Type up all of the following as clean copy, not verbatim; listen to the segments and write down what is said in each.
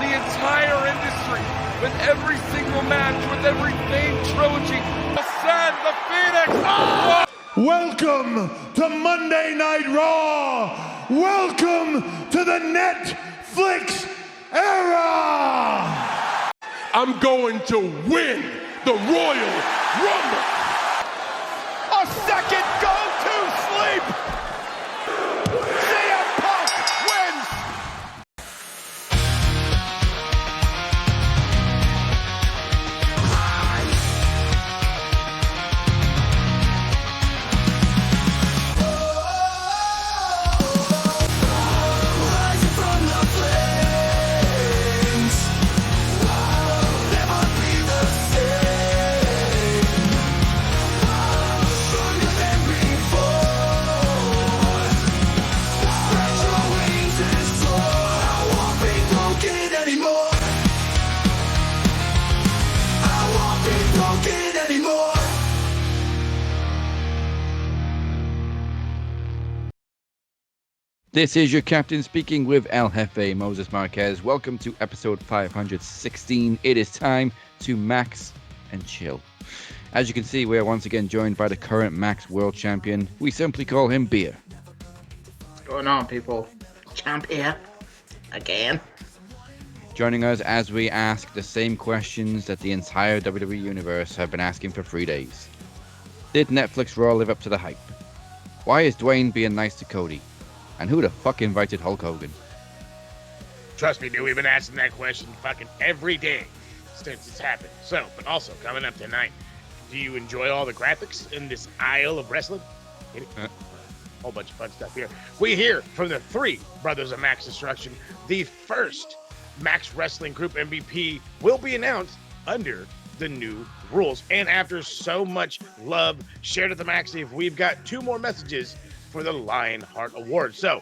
the entire industry, with every single match, with every famed trilogy. Ascend the Phoenix! Oh! Welcome to Monday Night Raw! Welcome to the Netflix era! I'm going to win the Royal Rumble! A second go to sleep! CM Punk wins! Rising from the flames, never be the same. Stronger than before. Stretch your wings and soar. I won't be broken anymore. I won't be broken anymore. This is your captain speaking with El Jefe Moses Marquez. Welcome to episode 516. It is time to max and chill. As you can see, we are once again joined by the current Max World Champion. We simply call him Beer. What's going on, people? Champ here. Again. Joining us as we ask the same questions that the entire WWE Universe have been asking for 3 days. Did Netflix Raw live up to the hype? Why is Dwayne being nice to Cody? And who the fuck invited Hulk Hogan? Trust me, dude, we've been asking that question fucking every day since it's happened. So, but also, coming up tonight, do you enjoy all the graphics in this aisle of wrestling? Whole bunch of fun stuff here. We hear from the three brothers of Max Destruction. The first Max Wrestling Group MVP will be announced under the new rules. And after so much love shared at the Max Eve, we've got two more messages for the Lionheart Award. So,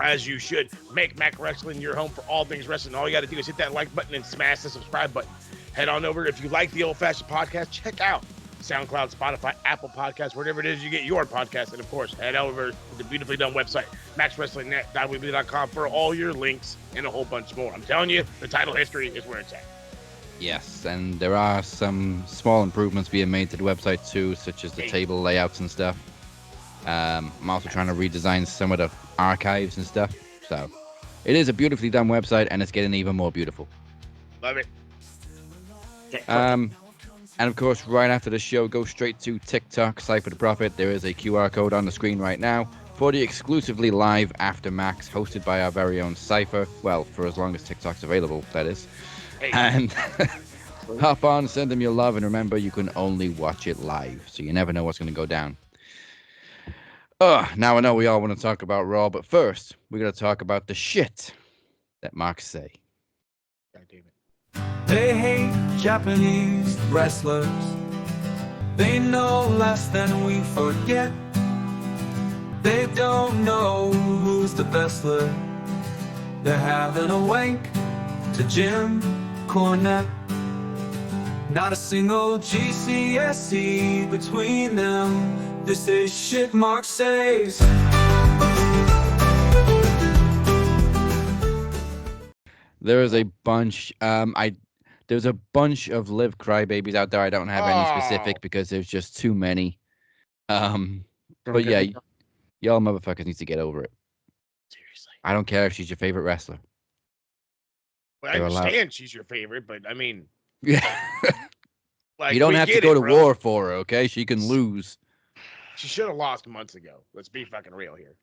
as you should, make Mac Wrestling your home for all things wrestling. All you got to do is hit that like button and smash the subscribe button. Head on over. If you like the old-fashioned podcast, check out SoundCloud, Spotify, Apple Podcasts, wherever it is you get your podcast. And, of course, head over to the beautifully done website, maxwrestlingnet.weebly.com, for all your links and a whole bunch more. I'm telling you, the title history is where it's at. Yes, and there are some small improvements being made to the website too, such as the table layouts and stuff. I'm also trying to redesign some of the archives and stuff. So it is a beautifully done website, and it's getting even more beautiful. Love it. And of course, right after the show, go straight to TikTok, Cypher the Prophet. There is a QR code on the screen right now for the exclusively live After Max, hosted by our very own Cypher. Well, for as long as TikTok's available, that is. And hop on, send them your love, and remember, you can only watch it live, so you never know what's going to go down. Now I know we all want to talk about Raw, but first, we're going to talk about the shit that marks say. God damn it. They hate Japanese wrestlers. They know less than we forget. They don't know who's the wrestler. They're having a wank to Jim Cornette. Not a single GCSE between them. This is shit Mark says. There is a bunch. There's a bunch of live crybabies out there. I don't have any specific because there's just too many. But yeah, y'all motherfuckers need to get over it. Seriously. I don't care if she's your favorite wrestler. Well, I understand she's your favorite, but I mean, Yeah. like, You don't we have to get go it, to bro. war for her, okay? She can lose. She should have lost months ago. Let's be fucking real here.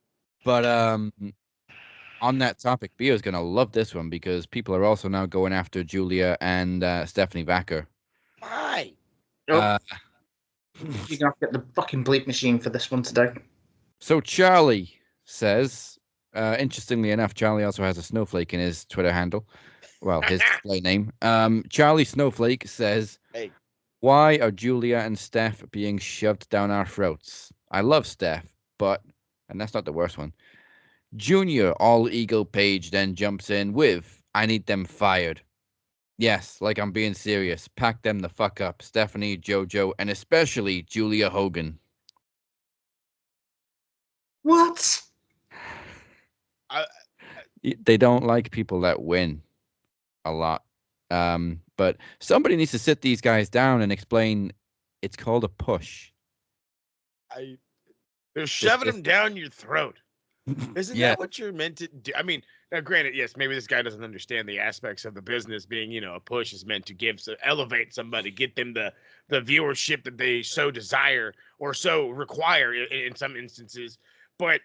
But on that topic, Bio's gonna love this one because people are also now going after Julia and Stephanie Vacker. Why? You're gonna have to get the fucking bleep machine for this one today. So Charlie says, interestingly enough, Charlie also has a snowflake in his Twitter handle. Well, his display name. Charlie Snowflake says, Hey. why are Julia and Steph being shoved down our throats? I love Steph, but, and that's not the worst one, Junior all ego page then jumps in with, I need them fired. Yes, like I'm being serious. Pack them the fuck up. Stephanie, JoJo, and especially Julia Hogan. What? They don't like people that win. a lot. But somebody needs to sit these guys down and explain it's called a push. They're shoving them down your throat. Isn't Yeah. that what you're meant to do? I mean, now granted, yes, maybe this guy doesn't understand the aspects of the business being, a push is meant to elevate somebody, get them the viewership that they so desire or so require in some instances. But,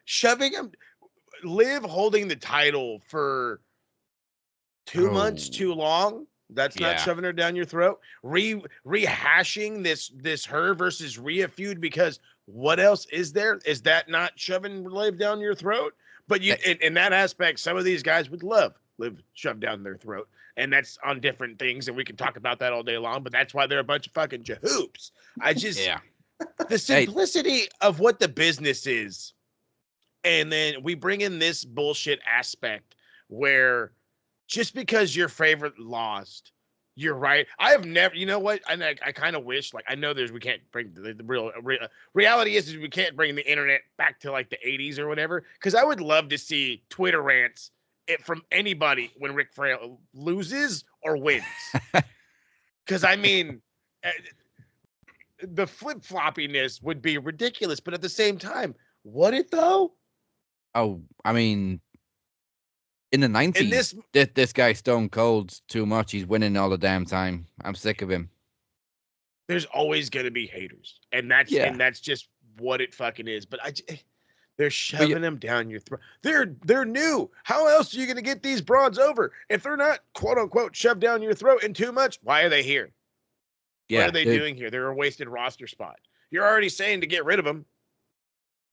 shoving them, Liv holding the title for 2 months too long. That's not shoving her down your throat. Rehashing this her versus Rhea feud, because what else is there? Is that not shoving Liv down your throat? But in that aspect, some of these guys would love Liv shoved down their throat, and that's on different things, and we can talk about that all day long. But that's why they're a bunch of fucking jahoops. The simplicity of what the business is, and then we bring in this bullshit aspect where, just because your favorite lost, you're right. I have never, you know what? And I kind of wish, like, I know we can't bring the real reality is we can't bring the internet back to like the 80s or whatever. Because I would love to see Twitter rants from anybody when Ric Flair loses or wins. Because I mean, the flip floppiness would be ridiculous. But at the same time, would it though? Oh, I mean, in the 90s, this guy Stone Cold's too much. He's winning all the damn time. I'm sick of him. There's always going to be haters. And that's just what it fucking is. But they're shoving them down your throat. They're new. How else are you going to get these broads over? If they're not, quote unquote, shoved down your throat and too much, why are they here? What are they doing here? They're a wasted roster spot. You're already saying to get rid of them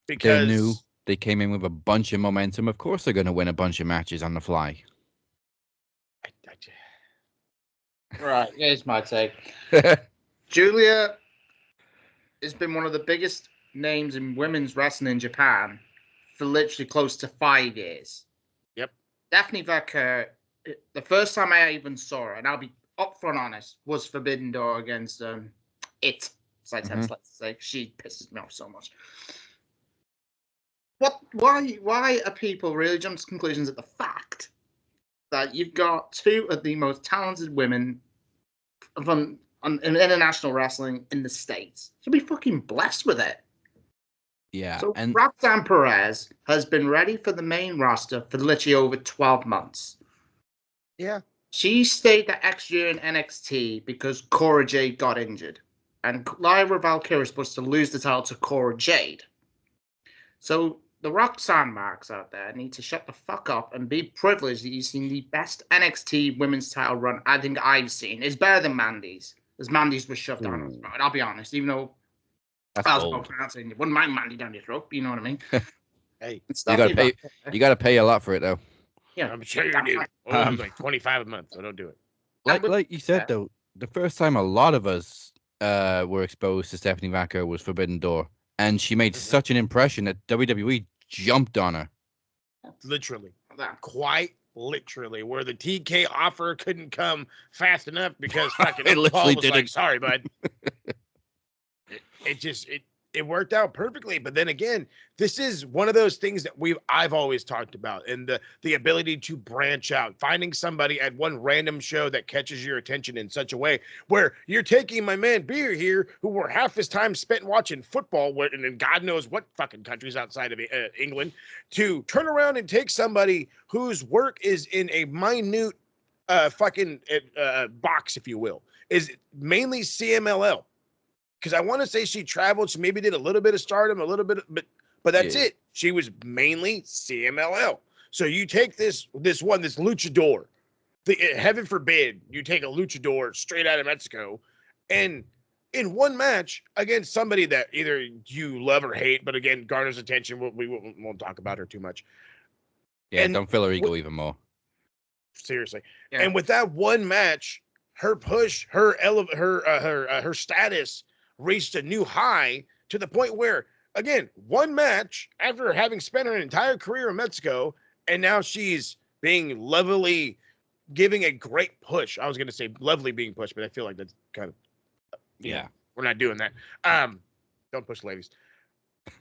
because they're new. They came in with a bunch of momentum. Of course, they're going to win a bunch of matches on the fly. Right, here's my take. Julia has been one of the biggest names in women's wrestling in Japan for literally close to 5 years. Yep. Daphne Vecker, the first time I even saw her, and I'll be upfront honest, was Forbidden Door against It. Let's say. She pisses me off so much. Why are people really jumping to conclusions at the fact that you've got two of the most talented women in international wrestling in the States? You'll be fucking blessed with it. Yeah. So Roxanne Perez has been ready for the main roster for literally over 12 months. Yeah. She stayed the extra year in NXT because Cora Jade got injured. And Lyra Valkyria is supposed to lose the title to Cora Jade. So the Roxanne marks out there need to shut the fuck up and be privileged that you've seen the best NXT women's title run I think I've seen. It's better than Mandy's, as Mandy's was shoved down her throat. And I'll be honest, even though I was about pronouncing it, wouldn't mind Mandy down your throat, but you know what I mean? Hey, you gotta pay a lot for it though. Yeah, I'm sure you do. Well, like $25 a month, so don't do it. Like you said though, the first time a lot of us were exposed to Stephanie Vacker was Forbidden Door, and she made such an impression that WWE jumped on her. Literally, quite literally, where the TK offer couldn't come fast enough because fucking Paul was like, "Sorry, bud." It worked out perfectly. But then again, this is one of those things that I've always talked about, and the ability to branch out, finding somebody at one random show that catches your attention in such a way where you're taking my man Beer here, who were half his time spent watching football, and in God knows what fucking countries outside of England, to turn around and take somebody whose work is in a minute box, if you will, is mainly CMLL. Because I want to say she traveled. She maybe did a little bit of Stardom, a little bit, but that's it. She was mainly CMLL. So you take this luchador. Heaven forbid you take a luchador straight out of Mexico, and in one match against somebody that either you love or hate, but again garners attention. We won't talk about her too much. Yeah, and don't fill her ego even more. Seriously. Yeah. And with that one match, her push, her status reached a new high to the point where, again, one match after having spent her entire career in Mexico, and now she's being levelly giving a great push. I was going to say lovely being pushed, but I feel like that's kind of, we're not doing that. Don't push ladies,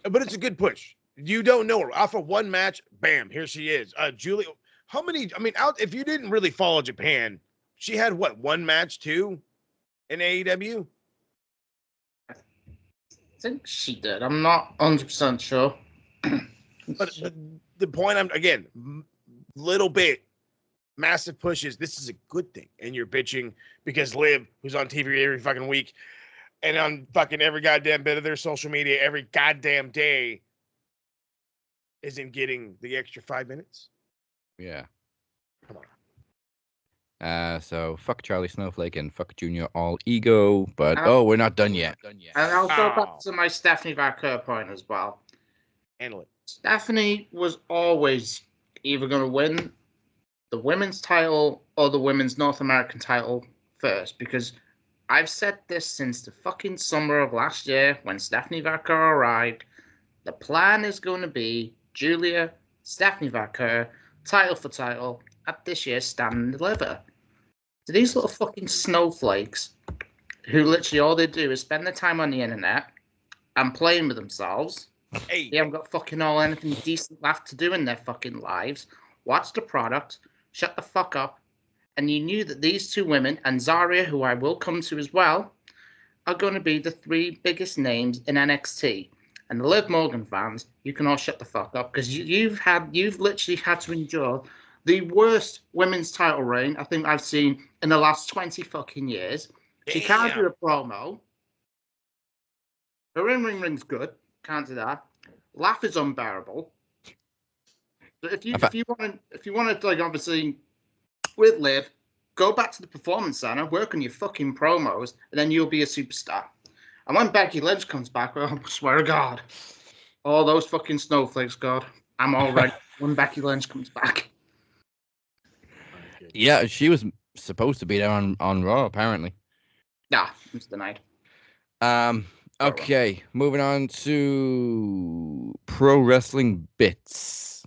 but it's a good push. You don't know her. Off of one match, bam, here she is. Julia, how many? I mean, if you didn't really follow Japan, she had what, one match too in AEW? I think she did. I'm not 100% sure. But the point little bit, massive pushes. This is a good thing. And you're bitching because Liv, who's on TV every fucking week and on fucking every goddamn bit of their social media every goddamn day, isn't getting the extra 5 minutes. Yeah. Come on. So fuck Charlie Snowflake and fuck Junior All Ego, but we're not done yet. And I'll go back to my Stephanie Vaquer point as well. Handle it. Stephanie was always either going to win the women's title or the women's North American title first, because I've said this since the fucking summer of last year when Stephanie Vaquer arrived. The plan is going to be Julia, Stephanie Vaquer, title for title at this year's Stand and Deliver. So these little fucking snowflakes who literally all they do is spend their time on the internet and playing with themselves. Hey. They haven't got fucking all anything decent left to do in their fucking lives. Watch the product, shut the fuck up, and you knew that these two women, and Zarya, who I will come to as well, are going to be the three biggest names in NXT. And the Liv Morgan fans, you can all shut the fuck up, because you've literally had to endure the worst women's title reign I think I've seen in the last 20 fucking years. She can't do a promo. Her ring's good. Can't do that. Laugh is unbearable. But if you want to like obviously with Liv, go back to the Performance Center, work on your fucking promos, and then you'll be a superstar. And when Becky Lynch comes back, well, I swear to God, all those fucking snowflakes, God, I'm all ready when Becky Lynch comes back. Yeah, she was supposed to be there on Raw, apparently. Nah, it's denied. Okay, moving on to Pro Wrestling Bits.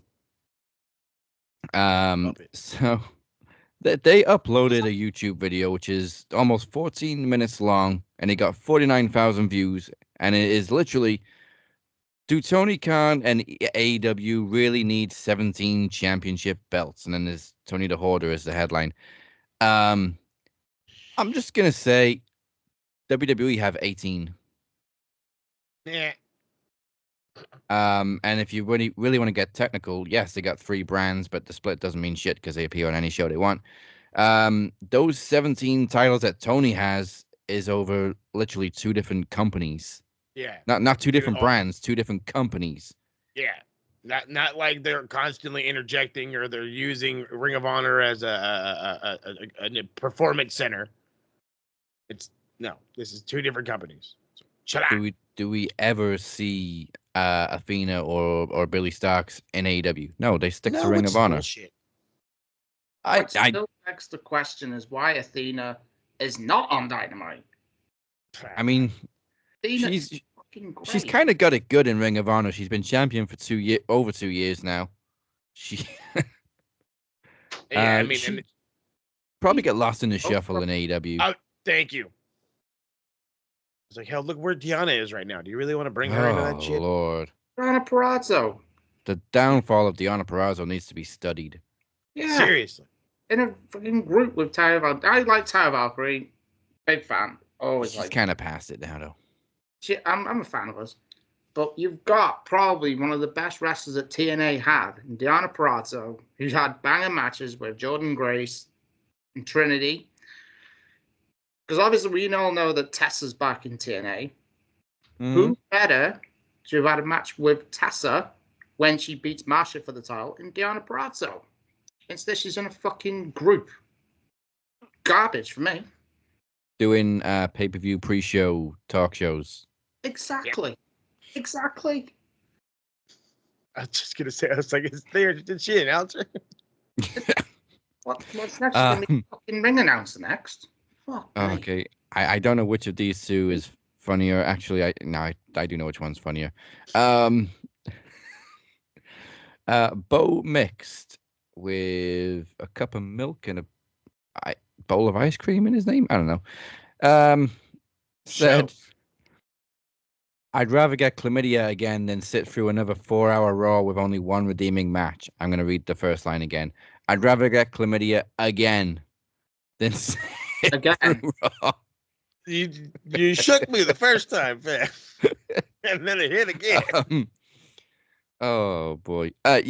So they uploaded a YouTube video which is almost 14 minutes long, and it got 49,000 views, and it is literally, do Tony Khan and AEW really need 17 championship belts? And then there's Tony the Hoarder as the headline. I'm just gonna say WWE have 18. Yeah. And if you really want to get technical, yes, they got 3 brands, but the split doesn't mean shit because they appear on any show they want. Those 17 titles that Tony has is over literally 2 different companies. Yeah. Not 2 different brands, 2 different companies. Yeah. Not like they're constantly interjecting or they're using Ring of Honor as a performance center. This is 2 different companies. So shut up. Do we ever see Athena or Billy Starks in AEW? No, they stick to Ring of Honor. Bullshit. What still begs the question is why Athena is not on Dynamite. I mean, Athena she's kind of got it good in Ring of Honor. She's been champion for over 2 years now. She yeah, I mean, she probably get lost in the shuffle in AEW. Thank you. It's like, hell, look where Deanna is right now. Do you really want to bring her into that shit? Oh, Lord. Deanna Purrazzo. The downfall of Deanna Purrazzo needs to be studied. Yeah. Seriously. In a fucking group with Taya Valkyrie. I like Taya Valkyrie. Big fan. Always She's kind of past it now, though. I'm a fan of us. But you've got probably one of the best wrestlers that TNA had, in Deanna Purrazzo, who's had banger matches with Jordan Grace and Trinity. Because obviously we all know that Tessa's back in TNA. Mm-hmm. Who better to have had a match with Tessa when she beats Marsha for the title in Deanna Purrazzo? Instead, she's in a fucking group. Garbage for me. Doing pay-per-view pre-show talk shows. Exactly. Yeah. Exactly. I was just going to say, I was like, did she announce her? What's next? She's going to be fucking ring announcer next. Okay, I don't know which of these 2 is funnier. Actually, I do know which one's funnier. Bo mixed with a cup of milk and a bowl of ice cream in his name. I don't know. Said, I'd rather get chlamydia again than sit through another 4-hour Raw with only one redeeming match. I'm going to read the first line again. I'd rather get chlamydia again than sit Again. through Raw. You shook me the first time, fam. And then it hit again. Oh boy. I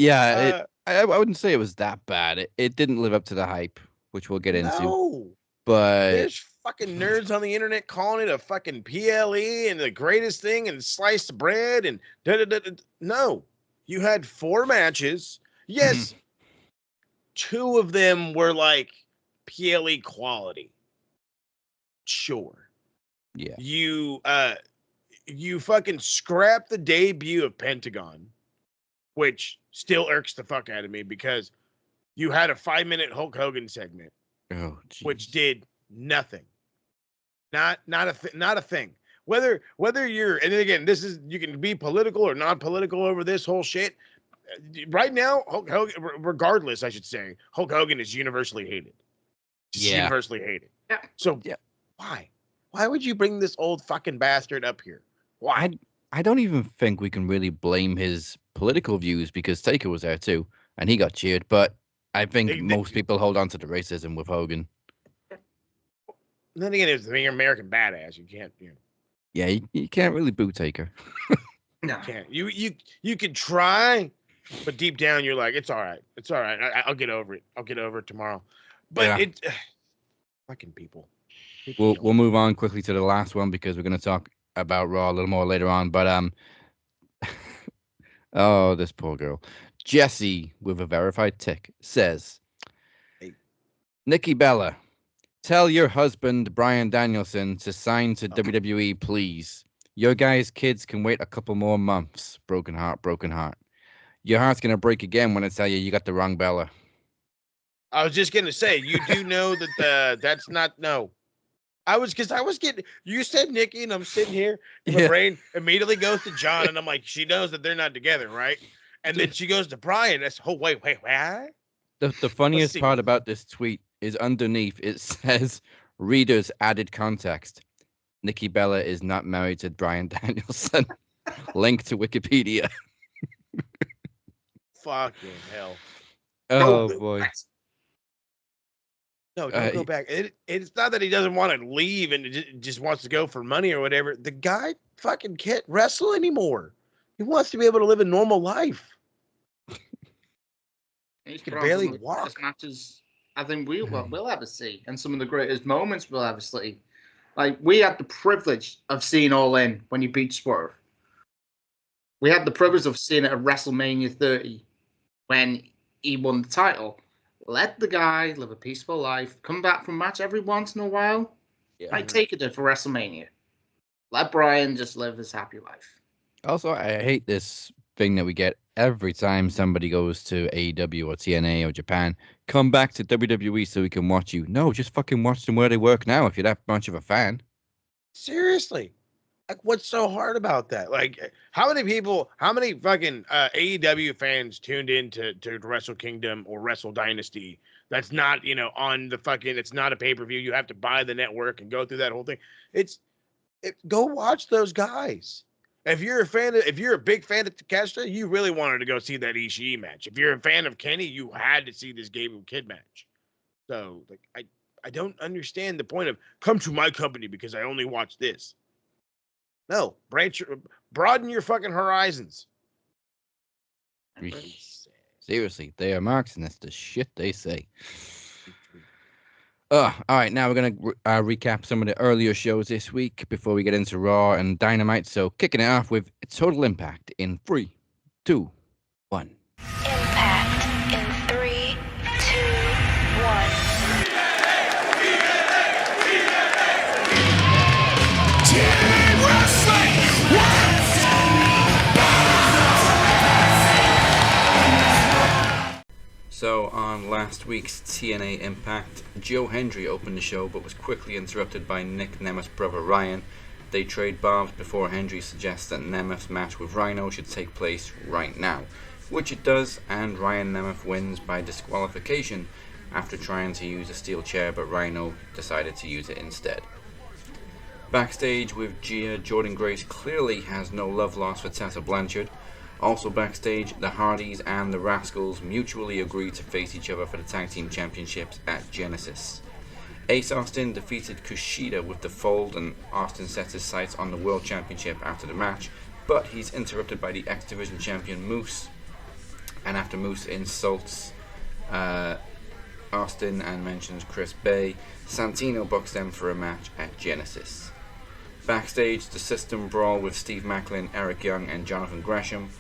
wouldn't say it was that bad. It didn't live up to the hype, which we'll get into. No. But There's fucking nerds on the internet calling it a fucking PLE and the greatest thing and sliced bread and da-da-da-da. No. You had 4 matches. Yes. 2 of them were like PLE quality. Sure. yeah. You fucking scrap the debut of Pentagon, which still irks the fuck out of me because you had a 5-minute Hulk Hogan segment, Oh, geez. which did nothing. Not a thing. Whether you're, and again, this is, you can be political or non-political over this whole shit. Right now, Hulk Hogan, regardless, I should say, Hulk Hogan is universally hated. Just Yeah. universally hated. Yeah. So Yeah. why? Why would you bring this old fucking bastard up here? Why? I don't even think we can really blame his political views because Taker was there too, and he got cheered. But I think most people hold on to the racism with Hogan. Then again, it's being an American badass. You can't, Yeah, you can't really boo Taker. No. can't. You could try, but deep down you're like, it's all right. It's all right. I'll get over it. I'll get over it tomorrow. But Yeah. fucking people. We'll move on quickly to the last one because we're going to talk about Raw a little more later on. But oh, this poor girl, Jessie with a verified tick says, Hey. Nikki Bella, tell your husband Bryan Danielson to sign to WWE, please. Your guy's kids can wait a couple more months. Broken heart, broken heart. Your heart's gonna break again when I tell you got the wrong Bella. I was just gonna say, you do know that that's not no. I was getting, you said Nikki, and I'm sitting here, and my brain immediately goes to John, and I'm like, she knows that they're not together, right? And then she goes to Brian. That's wait, what? The funniest part about this tweet is underneath it says, readers added context. Nikki Bella is not married to Bryan Danielson. Link to Wikipedia. Fucking hell. Oh boy. No, don't go back. It's not that he doesn't want to leave and just wants to go for money or whatever. The guy fucking can't wrestle anymore. He wants to be able to live a normal life. He can barely walk. Matches I think we'll ever see, and some of the greatest moments we'll ever see. Like, we had the privilege of seeing All In when he beat Swerve. We had the privilege of seeing it at WrestleMania 30 when he won the title. Let the guy live a peaceful life. Come back from match every once in a while. Yeah. Like Taker did for WrestleMania. Let Bryan just live his happy life. Also, I hate this thing that we get every time somebody goes to AEW or TNA or Japan. Come back to WWE so we can watch you. No, just fucking watch them where they work now if you're that much of a fan. Seriously. Like, what's so hard about that? Like, how many fucking AEW fans tuned in to Wrestle Kingdom or Wrestle Dynasty? That's not, on the fucking, it's not a pay-per-view. You have to buy the network and go through that whole thing. Go watch those guys. If you're a big fan of Takeshita, you really wanted to go see that Ishii match. If you're a fan of Kenny, you had to see this Gabriel Kidd match. So, like, I don't understand the point of come to my company because I only watch this. No, broaden your fucking horizons. Seriously, they are marks, and that's the shit they say. All right, now we're going to recap some of the earlier shows this week before we get into Raw and Dynamite. So kicking it off with Total Impact in 3, 2, 1. Impact in 3, 2, 1. So on last week's TNA Impact, Joe Hendry opened the show but was quickly interrupted by Nick Nemeth's brother Ryan. They trade bombs before Hendry suggests that Nemeth's match with Rhino should take place right now, which it does, and Ryan Nemeth wins by disqualification after trying to use a steel chair, but Rhino decided to use it instead. Backstage with Gia, Jordan Grace clearly has no love lost for Tessa Blanchard. Also backstage, the Hardys and the Rascals mutually agree to face each other for the Tag Team Championships at Genesis. Ace Austin defeated Kushida with the fold, and Austin sets his sights on the World Championship after the match, but he's interrupted by the X Division Champion Moose, and after Moose insults Austin and mentions Chris Bay, Santino books them for a match at Genesis. Backstage, the System brawl with Steve Macklin, Eric Young, and Jonathan Gresham.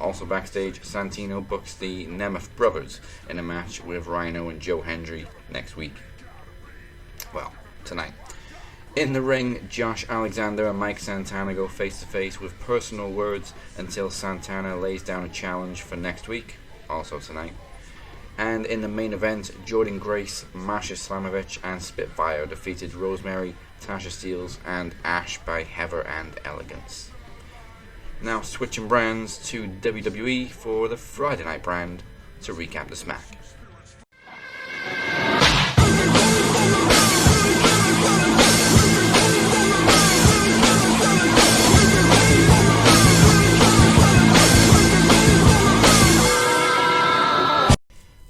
Also backstage, Santino books the Nemeth brothers in a match with Rhino and Joe Hendry next week. Well, tonight. In the ring, Josh Alexander and Mike Santana go face to face with personal words until Santana lays down a challenge for next week, also tonight. And in the main event, Jordan Grace, Masha Slamovich, and Spitfire defeated Rosemary, Tasha Steelz, and Ash by Heather and Elegance. Now switching brands to WWE for the Friday Night brand to recap the Smack.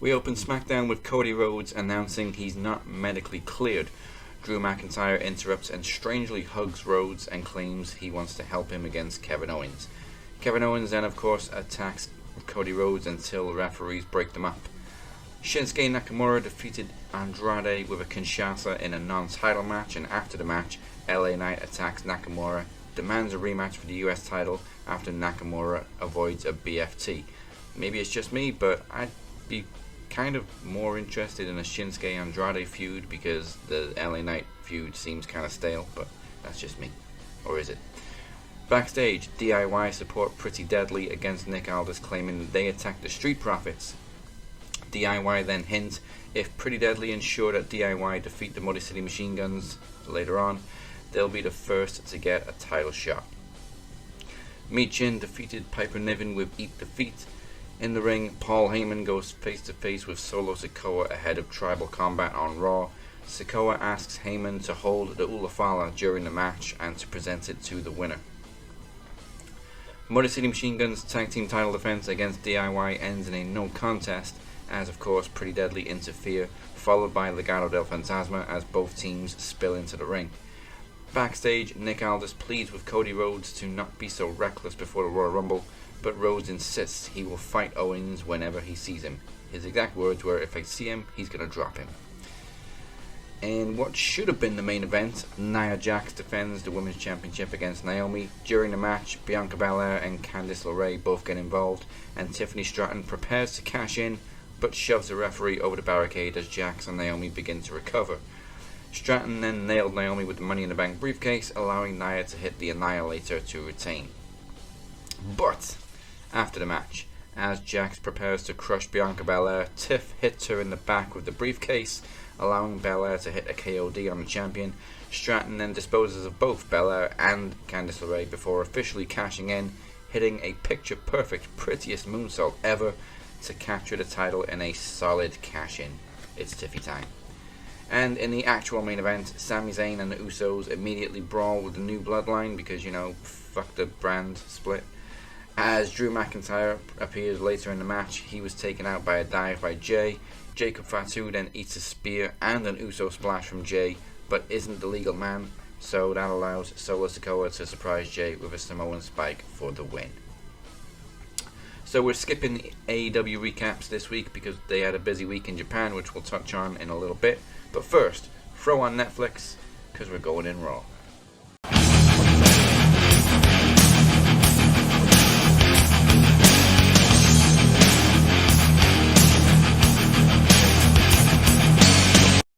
We open SmackDown with Cody Rhodes announcing he's not medically cleared. Drew McIntyre interrupts and strangely hugs Rhodes and claims he wants to help him against Kevin Owens. Kevin Owens then of course attacks Cody Rhodes until referees break them up. Shinsuke Nakamura defeated Andrade with a Kinshasa in a non-title match, and after the match, LA Knight attacks Nakamura, demands a rematch for the US title after Nakamura avoids a BFT. Maybe it's just me, but I'd be kind of more interested in a Shinsuke Andrade feud because the LA Knight feud seems kind of stale, but that's just me. Or is it? Backstage, DIY support Pretty Deadly against Nick Aldis, claiming that they attacked the Street Profits. DIY then hints if Pretty Deadly ensure that DIY defeat the Motor City Machine Guns later on, they'll be the first to get a title shot. Michin defeated Piper Niven with Eat Defeat. In the ring, Paul Heyman goes face to face with Solo Sikoa ahead of Tribal Combat on Raw. Sikoa asks Heyman to hold the Ulafala during the match and to present it to the winner. Motor City Machine Guns tag team title defense against DIY ends in a no contest, as of course Pretty Deadly interfere, followed by Legado del Fantasma as both teams spill into the ring. Backstage, Nick Aldis pleads with Cody Rhodes to not be so reckless before the Royal Rumble, but Rhodes insists he will fight Owens whenever he sees him. His exact words were, "If I see him, he's gonna drop him." And what should have been the main event, Nia Jax defends the Women's Championship against Naomi. During the match, Bianca Belair and Candice LeRae both get involved, and Tiffany Stratton prepares to cash in, but shoves the referee over the barricade as Jax and Naomi begin to recover. Stratton then nailed Naomi with the Money in the Bank briefcase, allowing Nia to hit the Annihilator to retain. But after the match, as Jax prepares to crush Bianca Belair, Tiff hits her in the back with the briefcase, allowing Belair to hit a KOD on the champion. Stratton then disposes of both Belair and Candice LeRae before officially cashing in, hitting a picture-perfect, prettiest moonsault ever to capture the title in a solid cash-in. It's Tiffy Time. And in the actual main event, Sami Zayn and the Usos immediately brawl with the New Bloodline because, fuck the brand split. As Drew McIntyre appears later in the match, he was taken out by a dive by Jay. Jacob Fatu then eats a spear and an Uso splash from Jay, but isn't the legal man, so that allows Solo Sikoa to surprise Jay with a Samoan spike for the win. So we're skipping the AEW recaps this week because they had a busy week in Japan, which we'll touch on in a little bit. But first, throw on Netflix, because we're going in Raw.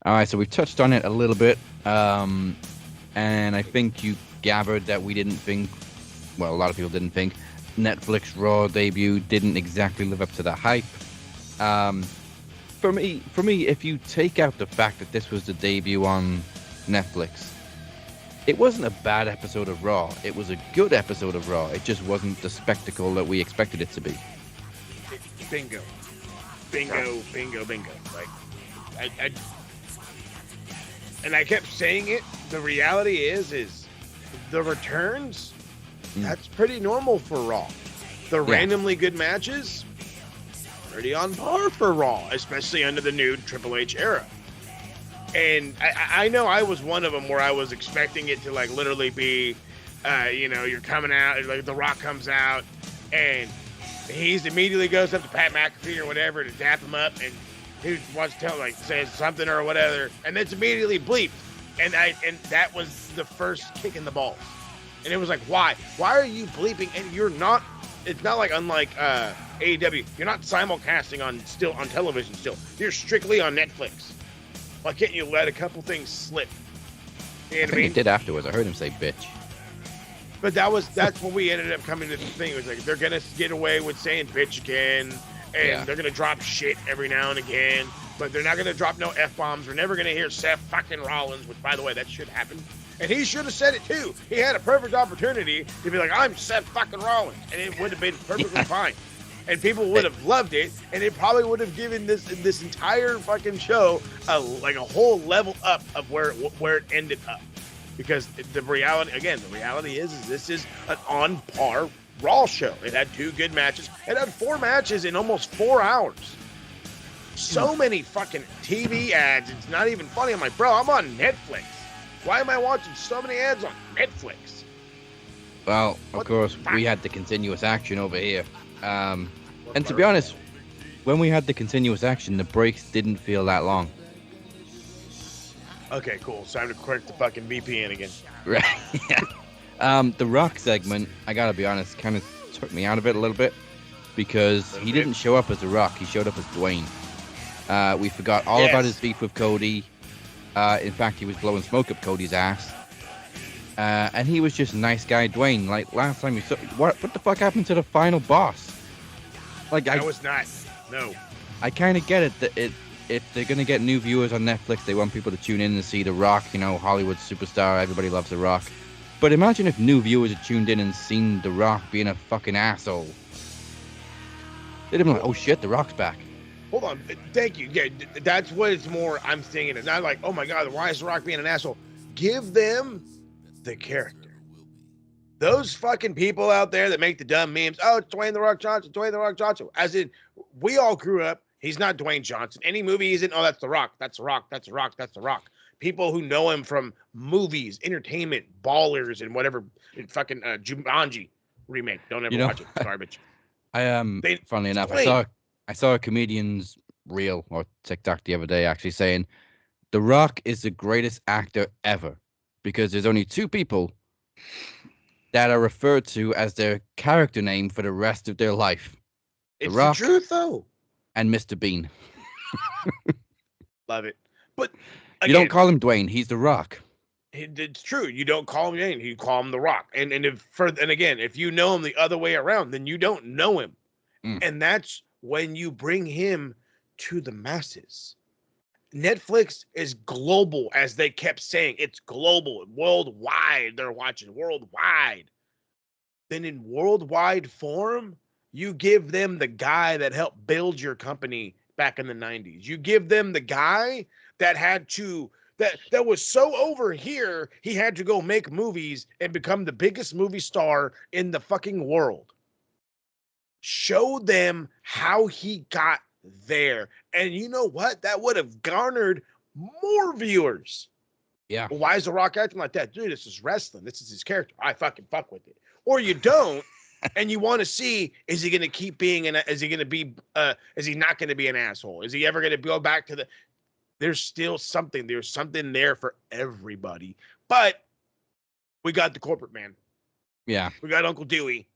Alright, so we've touched on it a little bit, and I think you gathered that we didn't think, well, a lot of people didn't think, Netflix Raw debut didn't exactly live up to the hype. For me, if you take out the fact that this was the debut on Netflix, it wasn't a bad episode of Raw. It was a good episode of Raw. It just wasn't the spectacle that we expected it to be. Bingo. Like, and I kept saying it. The reality is the returns, that's pretty normal for Raw. The randomly good matches, pretty on par for Raw, especially under the new Triple H era. And I know I was one of them where I was expecting it to like literally be, you're coming out, like The Rock comes out, and he immediately goes up to Pat McAfee or whatever to dap him up, and he wants to tell, like, says something or whatever, and it's immediately bleeped. And that was the first kick in the balls. And it was like, why? Why are you bleeping? And you're not. It's not like unlike AEW. You're not simulcasting on television. Still, you're strictly on Netflix. Why can't you let a couple things slip? You know I think he did afterwards. I heard him say bitch. But that's when we ended up coming to the thing. It was like they're gonna get away with saying bitch again, and they're gonna drop shit every now and again. But they're not gonna drop no F-bombs. We're never gonna hear Seth fucking Rollins, which, by the way, that should happen. And he should have said it too. He had a perfect opportunity to be like, I'm Seth fucking Rollins. And it would have been perfectly fine. And people would have loved it. And it probably would have given this entire fucking show a whole level up of where it ended up. Because the reality is this is an on par Raw show. It had 2 good matches. It had 4 matches in almost 4 hours. So many fucking TV ads. It's not even funny. I'm like, bro, I'm on Netflix. Why am I watching so many ads on Netflix? Well, of course, we had the continuous action over here. And to be honest, when we had the continuous action, the breaks didn't feel that long. Okay, cool. It's time to correct the fucking VPN again. Right. Yeah. The Rock segment, I gotta be honest, kind of took me out of it a little bit because he didn't show up as The Rock. He showed up as Dwayne. We forgot all about his beef with Cody. In fact, he was blowing smoke up Cody's ass. And he was just nice guy Dwayne. Like last time you saw, what the fuck happened to the final boss? Like I was not. No. I kind of get it that if they're gonna get new viewers on Netflix, they want people to tune in and see The Rock. You know, Hollywood superstar. Everybody loves The Rock. But imagine if new viewers had tuned in and seen The Rock being a fucking asshole. They'd have been like, "Oh shit, The Rock's back." Hold on. Thank you. Yeah, that's what it's more. I'm thinking. It's not like, oh my God, why is The Rock being an asshole? Give them the character. Those fucking people out there that make the dumb memes. Oh, it's Dwayne The Rock Johnson. Dwayne The Rock Johnson. As in, we all grew up. He's not Dwayne Johnson. Any movie he's in, oh, that's The Rock. That's The Rock. That's The Rock. That's The Rock. People who know him from movies, entertainment, Ballers, and whatever fucking Jumanji remake. Don't ever watch it. It's garbage. Funnily enough, I saw a comedian's reel or TikTok the other day actually saying The Rock is the greatest actor ever because there's only 2 people that are referred to as their character name for the rest of their life. It's The Rock the truth, though. And Mr. Bean. Love it. But again, you don't call him Dwayne. He's The Rock. It's true. You don't call him Dwayne. You call him The Rock. And again, if you know him the other way around, then you don't know him. And that's when you bring him to the masses. Netflix is global, as they kept saying. It's global, worldwide. They're watching worldwide. Then in worldwide form, you give them the guy that helped build your company back in the 90s. You give them the guy that that was so over here, he had to go make movies and become the biggest movie star in the fucking world. Show them how he got there. And you know what? That would have garnered more viewers. Yeah. Well, why is The Rock acting like that? Dude, this is wrestling. This is his character. I fucking fuck with it. Or you don't, and you want to see, is he going to keep being is he not going to be an asshole? Is he ever going to go back to there's still something. There's something there for everybody. But we got the corporate man. Yeah. We got Uncle Dewey.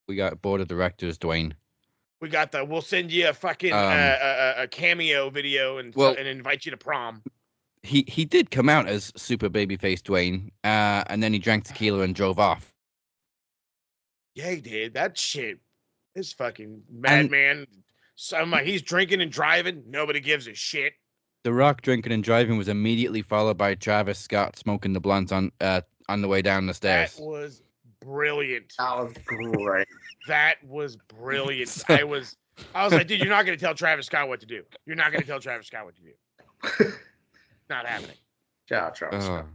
We got board of directors, Dwayne. We got we'll send you a fucking a cameo video and invite you to prom. He did come out as super babyface Dwayne, and then he drank tequila and drove off. Yeah, he did. That shit is fucking madman. He's drinking and driving. Nobody gives a shit. The Rock drinking and driving was immediately followed by Travis Scott smoking the blunt on the way down the stairs. That was brilliant. That was great. That was brilliant. I was like, dude, you're not going to tell Travis Scott what to do. You're not going to tell Travis Scott what to do. Not happening. Yeah, Travis Scott.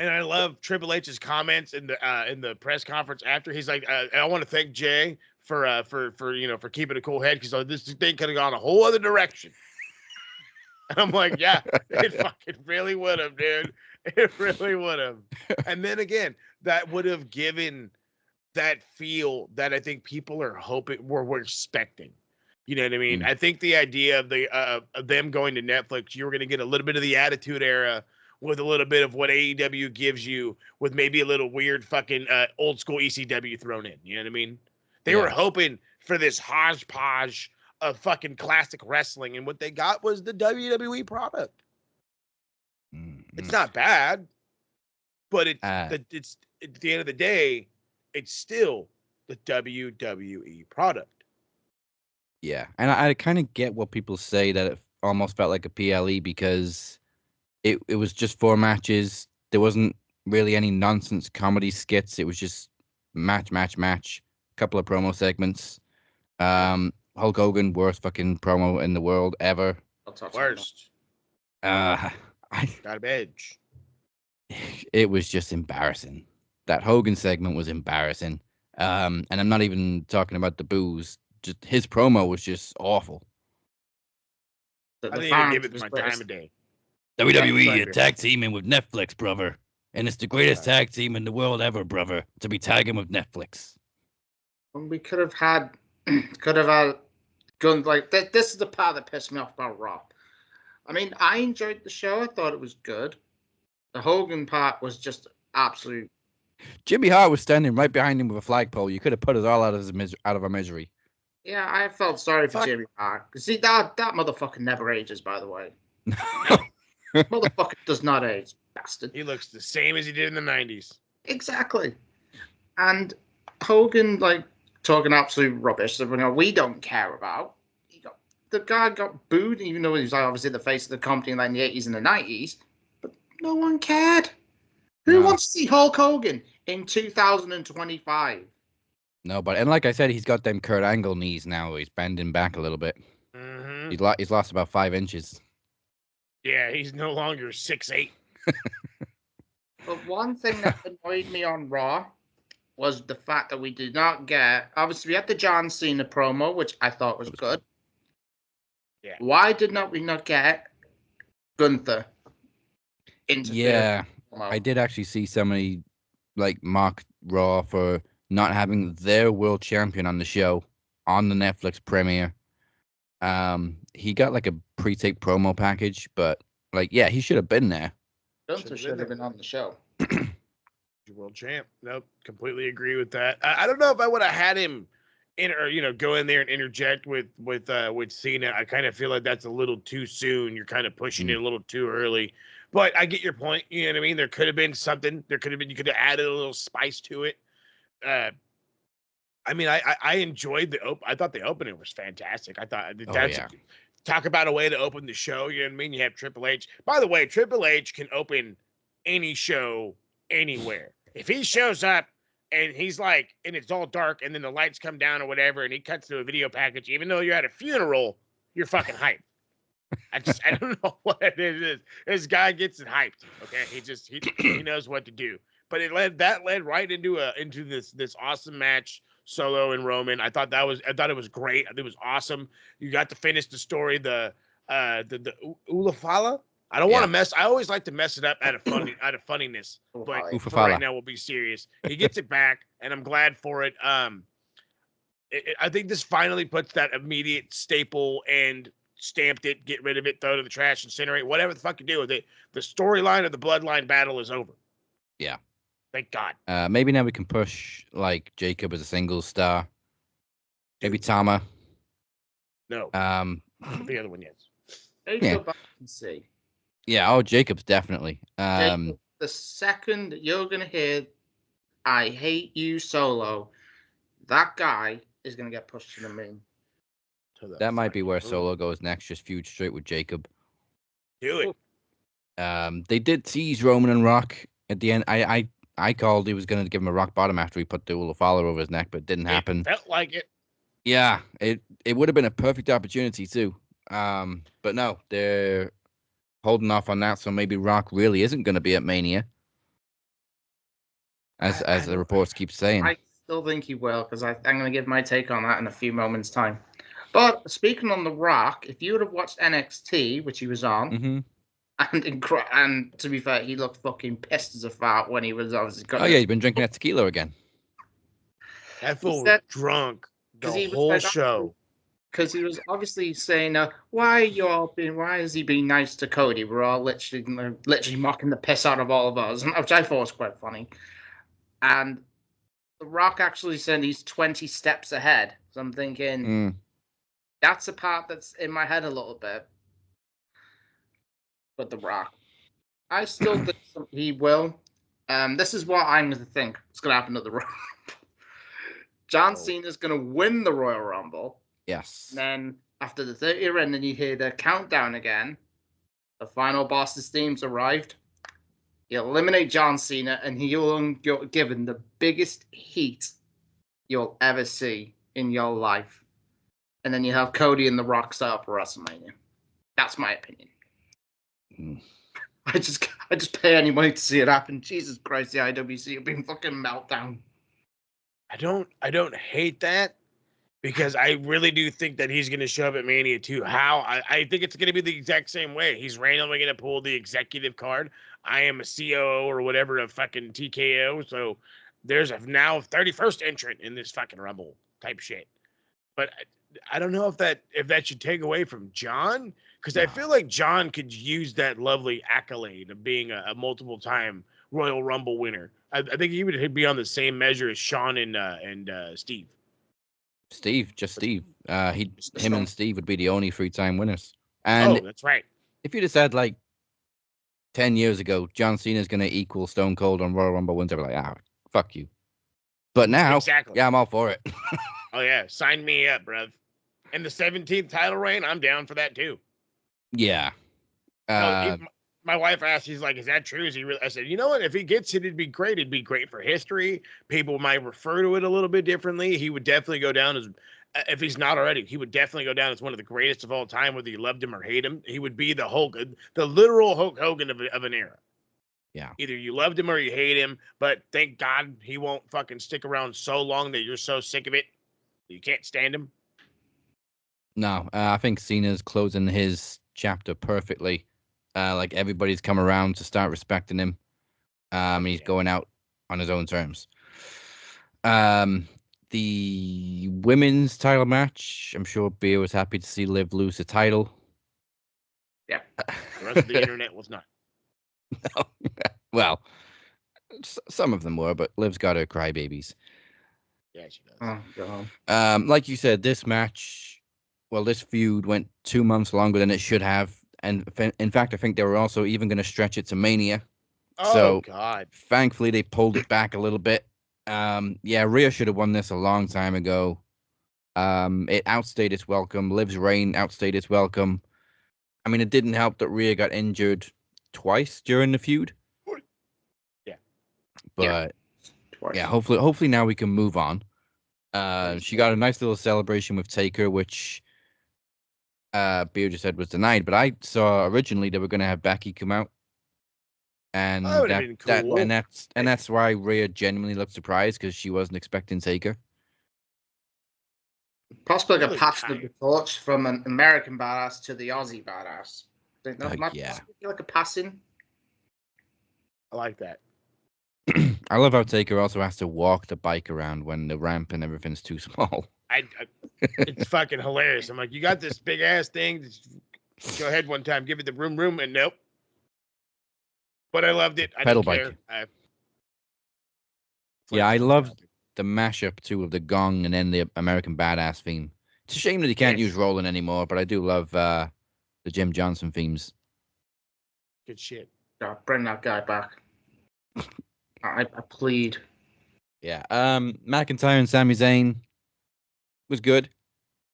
And I love Triple H's comments in the press conference after. He's like, I want to thank Jay for keeping a cool head, because this thing could have gone a whole other direction. And I'm like, yeah, it fucking really would have, dude. It really would have. And then again, that would have given that feel that I think people are hoping we're expecting. You know what I mean? I think the idea of them going to Netflix, you were going to get a little bit of the Attitude Era with a little bit of what AEW gives you, with maybe a little weird fucking old school ECW thrown in. You know what I mean? They were hoping for this hodgepodge of fucking classic wrestling, and what they got was the WWE product. It's not bad, but it's at the end of the day, it's still the WWE product. Yeah, and I kind of get what people say, that it almost felt like a PLE, because it was just 4 matches. There wasn't really any nonsense comedy skits. It was just match. A couple of promo segments. Hulk Hogan, worst fucking promo in the world ever. Worst. Got a badge. It was just embarrassing. That Hogan segment was embarrassing. And I'm not even talking about the booze. Just his promo was just awful. I didn't give it my time of day. WWE, a tag teaming with Netflix, brother. And it's the greatest tag team in the world ever, brother, to be tagging with Netflix. We could have had guns like that. This is the part that pissed me off about Raw. I mean, I enjoyed the show. I thought it was good. The Hogan part was just absolute. Jimmy Hart was standing right behind him with a flagpole. You could have put us all out of our misery. Yeah, I felt sorry for Jimmy Hart. See, that motherfucker never ages, by the way. Motherfucker does not age, bastard. He looks the same as he did in the 90s. Exactly. And Hogan, like, talking absolute rubbish that we don't care about. The guy got booed, even though he was obviously the face of the company in the 80s and the 90s. But no one cared. Who wants to see Hulk Hogan in 2025? Nobody. And like I said, he's got them Kurt Angle knees now. He's bending back a little bit. Mm-hmm. He's lost about 5 inches. Yeah, he's no longer 6'8". But one thing that annoyed me on Raw was the fact that we did not get. Obviously, we had the John Cena promo, which I thought was good. Yeah. Why did we not get Gunther into? Yeah, I did actually see somebody like mock Raw for not having their world champion on the show on the Netflix premiere. He got like a pre-tape promo package, but like, yeah, he should have been there. Gunther should have been on the show. World champ. Nope, completely agree with that. I don't know if I would have had him go in there and interject with Cena. I kind of feel like that's a little too soon. You're kind of pushing it a little too early. But I get your point. You know what I mean? There could have been something. You could have added a little spice to it. I mean, I enjoyed I thought the opening was fantastic. I thought talk about a way to open the show. You know what I mean? You have Triple H. By the way, Triple H can open any show anywhere. If he shows up and he's like, and it's all dark, and then the lights come down or whatever, and he cuts to a video package, even though you're at a funeral, you're fucking hyped. I don't know what it is. This guy gets it hyped. Okay, he knows what to do. But it led right into this awesome match, Solo and Roman. I thought it was great. I think it was awesome. You got to finish the story. The Ulafala. I don't want to mess. I always like to mess it up out of funniness. But for right now, we'll be serious. He gets it back, and I'm glad for it. I think this finally puts that immediate staple and stamped it, get rid of it, throw it in the trash, incinerate, whatever the fuck you do with it. The storyline of the bloodline battle is over. Yeah. Thank God. Maybe now we can push like Jacob as a single star. Maybe Tama. No. The other one, yes. Jacob, I can see. Yeah, Jacob's definitely. Jacob, the second you're going to hear, I hate you Solo, that guy is going to get pushed to the moon. That might be where Solo goes next, just feud straight with Jacob. Do it. They did tease Roman and Rock at the end. I called he was going to give him a rock bottom after he put the Ulafala over his neck, but it didn't happen. It felt like it. Yeah, it would have been a perfect opportunity too. But no, they're holding off on that, so maybe Rock really isn't going to be at Mania. as the reports keep saying. I still think he will, because I'm going to give my take on that in a few moments' time. But speaking on The Rock, if you would have watched NXT, which he was on, Mm-hmm. and to be fair, he looked fucking pissed as a fart when he was obviously. Oh yeah, he's been drinking that tequila again. That fool was drunk the whole show. Because he was obviously saying, why is he being nice to Cody? We're all literally mocking the piss out of all of us, which I thought was quite funny. And The Rock actually said he's 20 steps ahead. So I'm thinking, that's a part that's in my head a little bit. But The Rock, I still think he will. This is what I'm going to think is going to happen at The Rock. John Cena's going to win the Royal Rumble. Yes. And then after the 30th round, then you hear the countdown again. The final boss's theme's arrived. He'll eliminate John Cena, and he'll get given the biggest heat you'll ever see in your life. And then you have Cody and The Rock set up for WrestleMania. That's my opinion. I just pay any money to see it happen. Jesus Christ, the IWC have been fucking meltdown. I don't hate that, because I really do think that he's going to show up at Mania too. How? I think it's going to be the exact same way. He's randomly going to pull the executive card. I am a COO or whatever, a fucking TKO. So there's a now 31st entrant in this fucking Rumble type shit. But I don't know if that should take away from John, because I feel like John could use that lovely accolade of being a multiple time Royal Rumble winner. I think he would be on the same measure as Shawn and Steve. Steve. Him and Steve would be the only 3-time winners. And that's right. If you'd have said like 10 years ago, John Cena's going to equal Stone Cold on Royal Rumble wins, I'd be like, fuck you. But now, yeah, I'm all for it. Oh yeah, sign me up, bruv. And the 17th title reign, I'm down for that too. Yeah. My wife asked, she's like, is that true? Is he really? I said, you know what? If he gets it, it'd be great. It'd be great for history. People might refer to it a little bit differently. He would definitely go down as, if he's not already, he would definitely go down as one of the greatest of all time, whether you loved him or hate him. He would be the literal Hulk Hogan of an era. Yeah. Either you loved him or you hate him, but thank God he won't fucking stick around so long that you're so sick of it that you can't stand him. No, I think Cena's closing his chapter perfectly. Like everybody's come around to start respecting him. He's going out on his own terms. The women's title match, I'm sure Beer was happy to see Liv lose the title. Yeah. The rest of the internet was not. No. Well, some of them were, but Liv's got her crybabies. Yeah, she does. Oh, God. Like you said, this feud went 2 months longer than it should have. And in fact, I think they were also even going to stretch it to Mania. Oh, God. Thankfully, they pulled it back a little bit. Rhea should have won this a long time ago. It outstayed its welcome. Liv's reign outstayed its welcome. I mean, it didn't help that Rhea got injured twice during the feud. Yeah. But, yeah, hopefully now we can move on. She got a nice little celebration with Taker, which... Beer just said was denied, but I saw originally they were going to have Becky come out, and that's why Rhea genuinely looked surprised, because she wasn't expecting Taker. Possibly like a passing of the torch from an American badass to the Aussie badass. Yeah, like a passing. I like that. I love how Taker also has to walk the bike around when the ramp and everything's too small. It's fucking hilarious. I'm like, you got this big ass thing. Just go ahead one time, give it the room, and nope. But I loved it. I Pedal didn't bike. Care. I loved the mashup too of the gong and then the American Badass theme. It's a shame that he can't use Roland anymore, but I do love the Jim Johnson themes. Good shit. Yeah, bring that guy back. I plead. Yeah. McIntyre and Sami Zayn was good.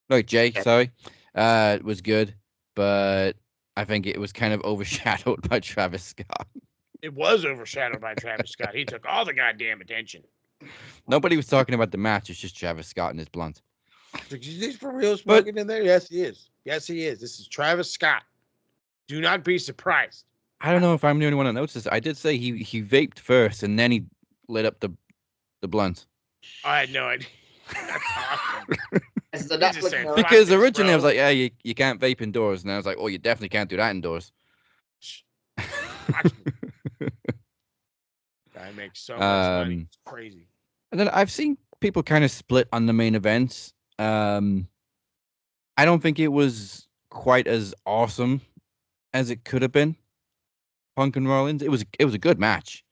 Sorry. It was good, but I think it was kind of overshadowed by Travis Scott. It was overshadowed by Travis Scott. He took all the goddamn attention. Nobody was talking about the match. It's just Travis Scott and his blunt. Is he for real smoking in there? Yes, he is. Yes, he is. This is Travis Scott. Do not be surprised. I don't know if I'm the only one that noticed this. I did say he vaped first, and then he lit up the blunt? I had no idea. That's awesome. It's the He's just Netflix saying, mode. fuck Because this, originally I was bro. like, yeah, you can't vape indoors, and I was like, oh, you definitely can't do that indoors. Watch me. Guy makes so much money. It's crazy. And then I've seen people kind of split on the main event. I don't think it was quite as awesome as it could have been. Punk and Rollins. It was a good match.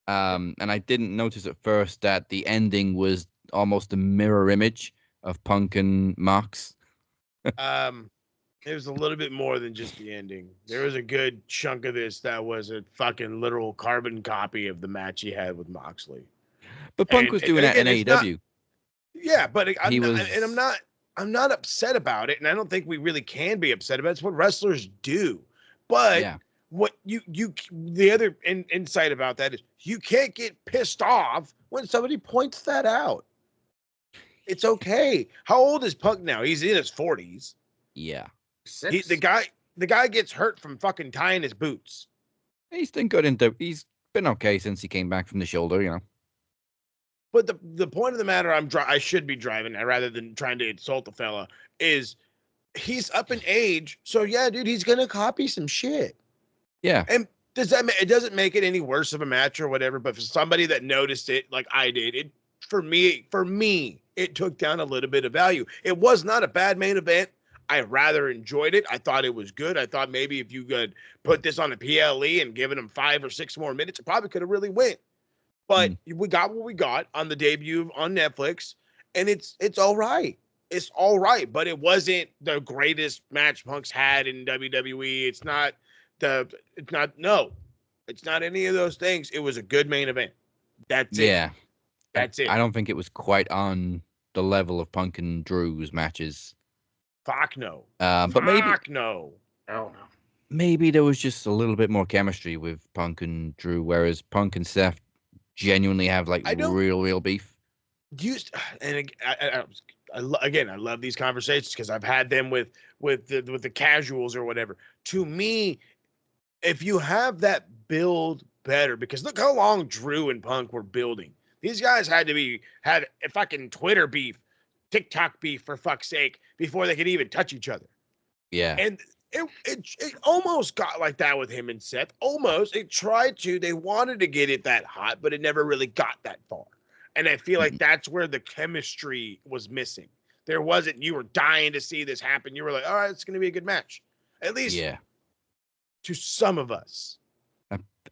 And I didn't notice at first that the ending was almost a mirror image of Punk and Mox. It was a little bit more than just the ending. There was a good chunk of this that was a fucking literal carbon copy of the match he had with Moxley. But Punk And- was doing and that in again, it's not- AEW. Yeah, but He was- I'm not upset about it, and I don't think we really can be upset about it. It's what wrestlers do. But Yeah. what the other insight about that is you can't get pissed off when somebody points that out. It's okay. How old is Punk now? He's in his 40s. Yeah. The guy gets hurt from fucking tying his boots. He's been good he's been okay since he came back from the shoulder, you know. But the point of the matter I should be driving at, rather than trying to insult the fella, is he's up in age. So yeah, dude, he's gonna copy some shit. Yeah. And it doesn't make it any worse of a match or whatever, but for somebody that noticed it like I did, for me, it took down a little bit of value. It was not a bad main event. I rather enjoyed it. I thought it was good. I thought maybe if you could put this on a PLE and given him 5 or 6 more minutes, it probably could have really went. But we got what we got on the debut on Netflix, and it's all right. It's all right, but it wasn't the greatest match Punk's had in WWE. It's not any of those things. It was a good main event. That's it. Yeah. That's it. I don't think it was quite on the level of Punk and Drew's matches. Fuck no. But maybe no. Oh, no. Maybe there was just a little bit more chemistry with Punk and Drew, whereas Punk and Seth genuinely have like real beef. I love these conversations because I've had them with the casuals or whatever. To me, if you have that build better, because look how long Drew and Punk were building. These guys had a fucking Twitter beef, TikTok beef, for fuck's sake, before they could even touch each other. Yeah. And it almost got like that with him and Seth. Almost. They wanted to get it that hot, but it never really got that far. And I feel like that's where the chemistry was missing. There wasn't, you were dying to see this happen. You were like, all right, it's going to be a good match. At least to some of us.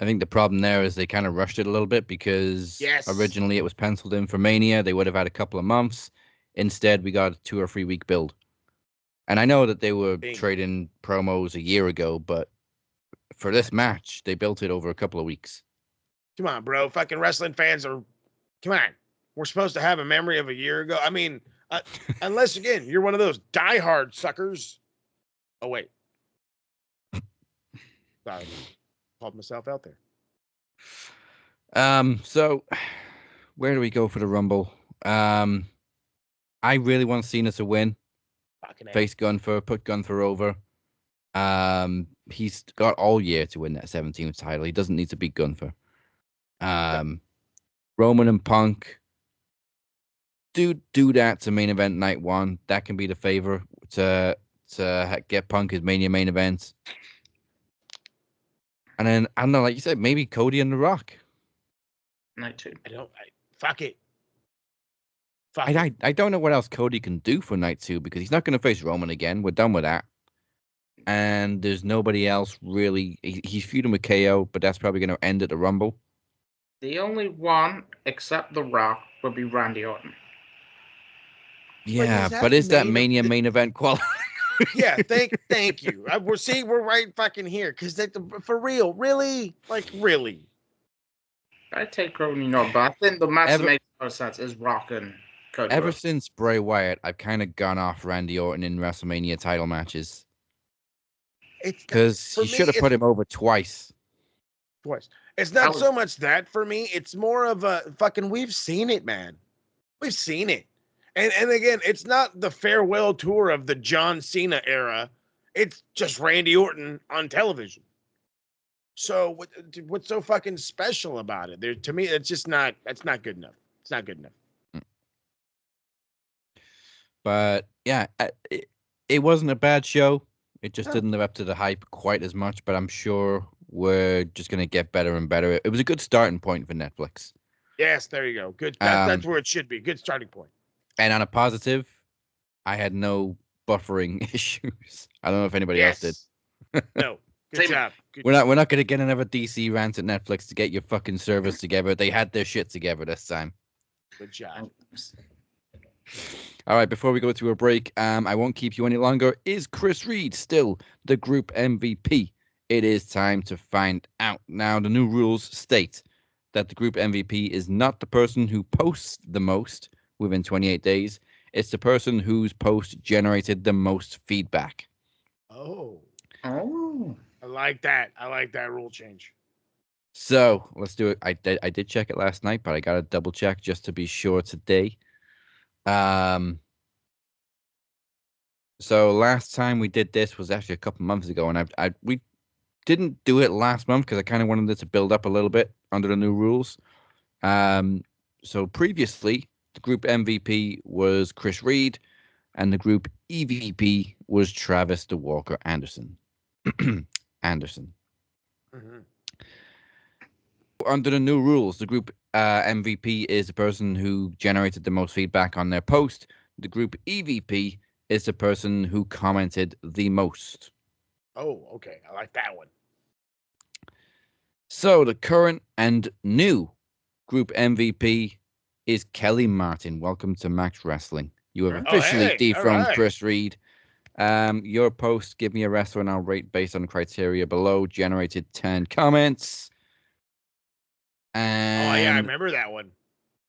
I think the problem there is they kind of rushed it a little bit because originally it was penciled in for Mania. They would have had a couple of months. Instead, we got a 2 or 3 week build. And I know that they were trading promos a year ago, but for this match, they built it over a couple of weeks. Come on, bro. Fucking wrestling fans are... Come on. We're supposed to have a memory of a year ago. I mean, unless, again, you're one of those diehard suckers. Oh, wait. Sorry. Called myself out there. So where do we go for the Rumble? I really want Cena to win. Face Gunther, put Gunther over. He's got all year to win that 17th title. He doesn't need to beat Gunther. Roman and Punk, do that to main event night 1. That can be the favor to get Punk his Mania main event. And then, I don't know, like you said, maybe Cody and The Rock. Night 2. Fuck it. I don't know what else Cody can do for night 2 because he's not going to face Roman again. We're done with that. And there's nobody else really. He's feuding with KO, but that's probably going to end at the Rumble. The only one except The Rock would be Randy Orton. Yeah, but is that Mania main event quality? Yeah, thank you. We're right fucking here because for real, really, I take Cody North, but I think the match that makes more sense is Rock and Cody. Ever since Bray Wyatt, I've kind of gone off Randy Orton in WrestleMania title matches. Because he should have put him over twice. It's not so much that for me. It's more of a fucking, we've seen it, man. We've seen it. And again, it's not the farewell tour of the John Cena era. It's just Randy Orton on television. So what's so fucking special about it? To me, it's just not. That's not good enough. It's not good enough. But yeah, it wasn't a bad show. It just didn't live up to the hype quite as much. But I'm sure we're just gonna get better and better. It was a good starting point for Netflix. Yes, there you go. Good. That's where it should be. Good starting point. And on a positive, I had no buffering issues. I don't know if anybody else did. No. Good job. We're not gonna get another DC rant at Netflix to get your fucking service together. They had their shit together this time. Good job. All right, before we go to a break, I won't keep you any longer. Is Chris Reid still the group MVP? It is time to find out. Now, the new rules state that the group MVP is not the person who posts the most within 28 days. It's the person whose post generated the most feedback. Oh. I like that. I like that rule change. So let's do it. I did check it last night, but I got to double check just to be sure today. So last time we did this was actually a couple months ago, and we didn't do it last month because I kind of wanted it to build up a little bit under the new rules. So previously, the group MVP was Chris Reid, and the group EVP was Travis the Walker Anderson. Anderson. Mm-hmm. Under the new rules, the group MVP is the person who generated the most feedback on their post. The group EVP is the person who commented the most. Oh, okay. I like that one. So the current and new group MVP is Kelly Martin. Welcome to Max Wrestling. You have officially dethroned Chris Reid. Your post, give me a wrestler and I'll rate based on the criteria below, generated 10 comments. And oh, yeah, I remember that one.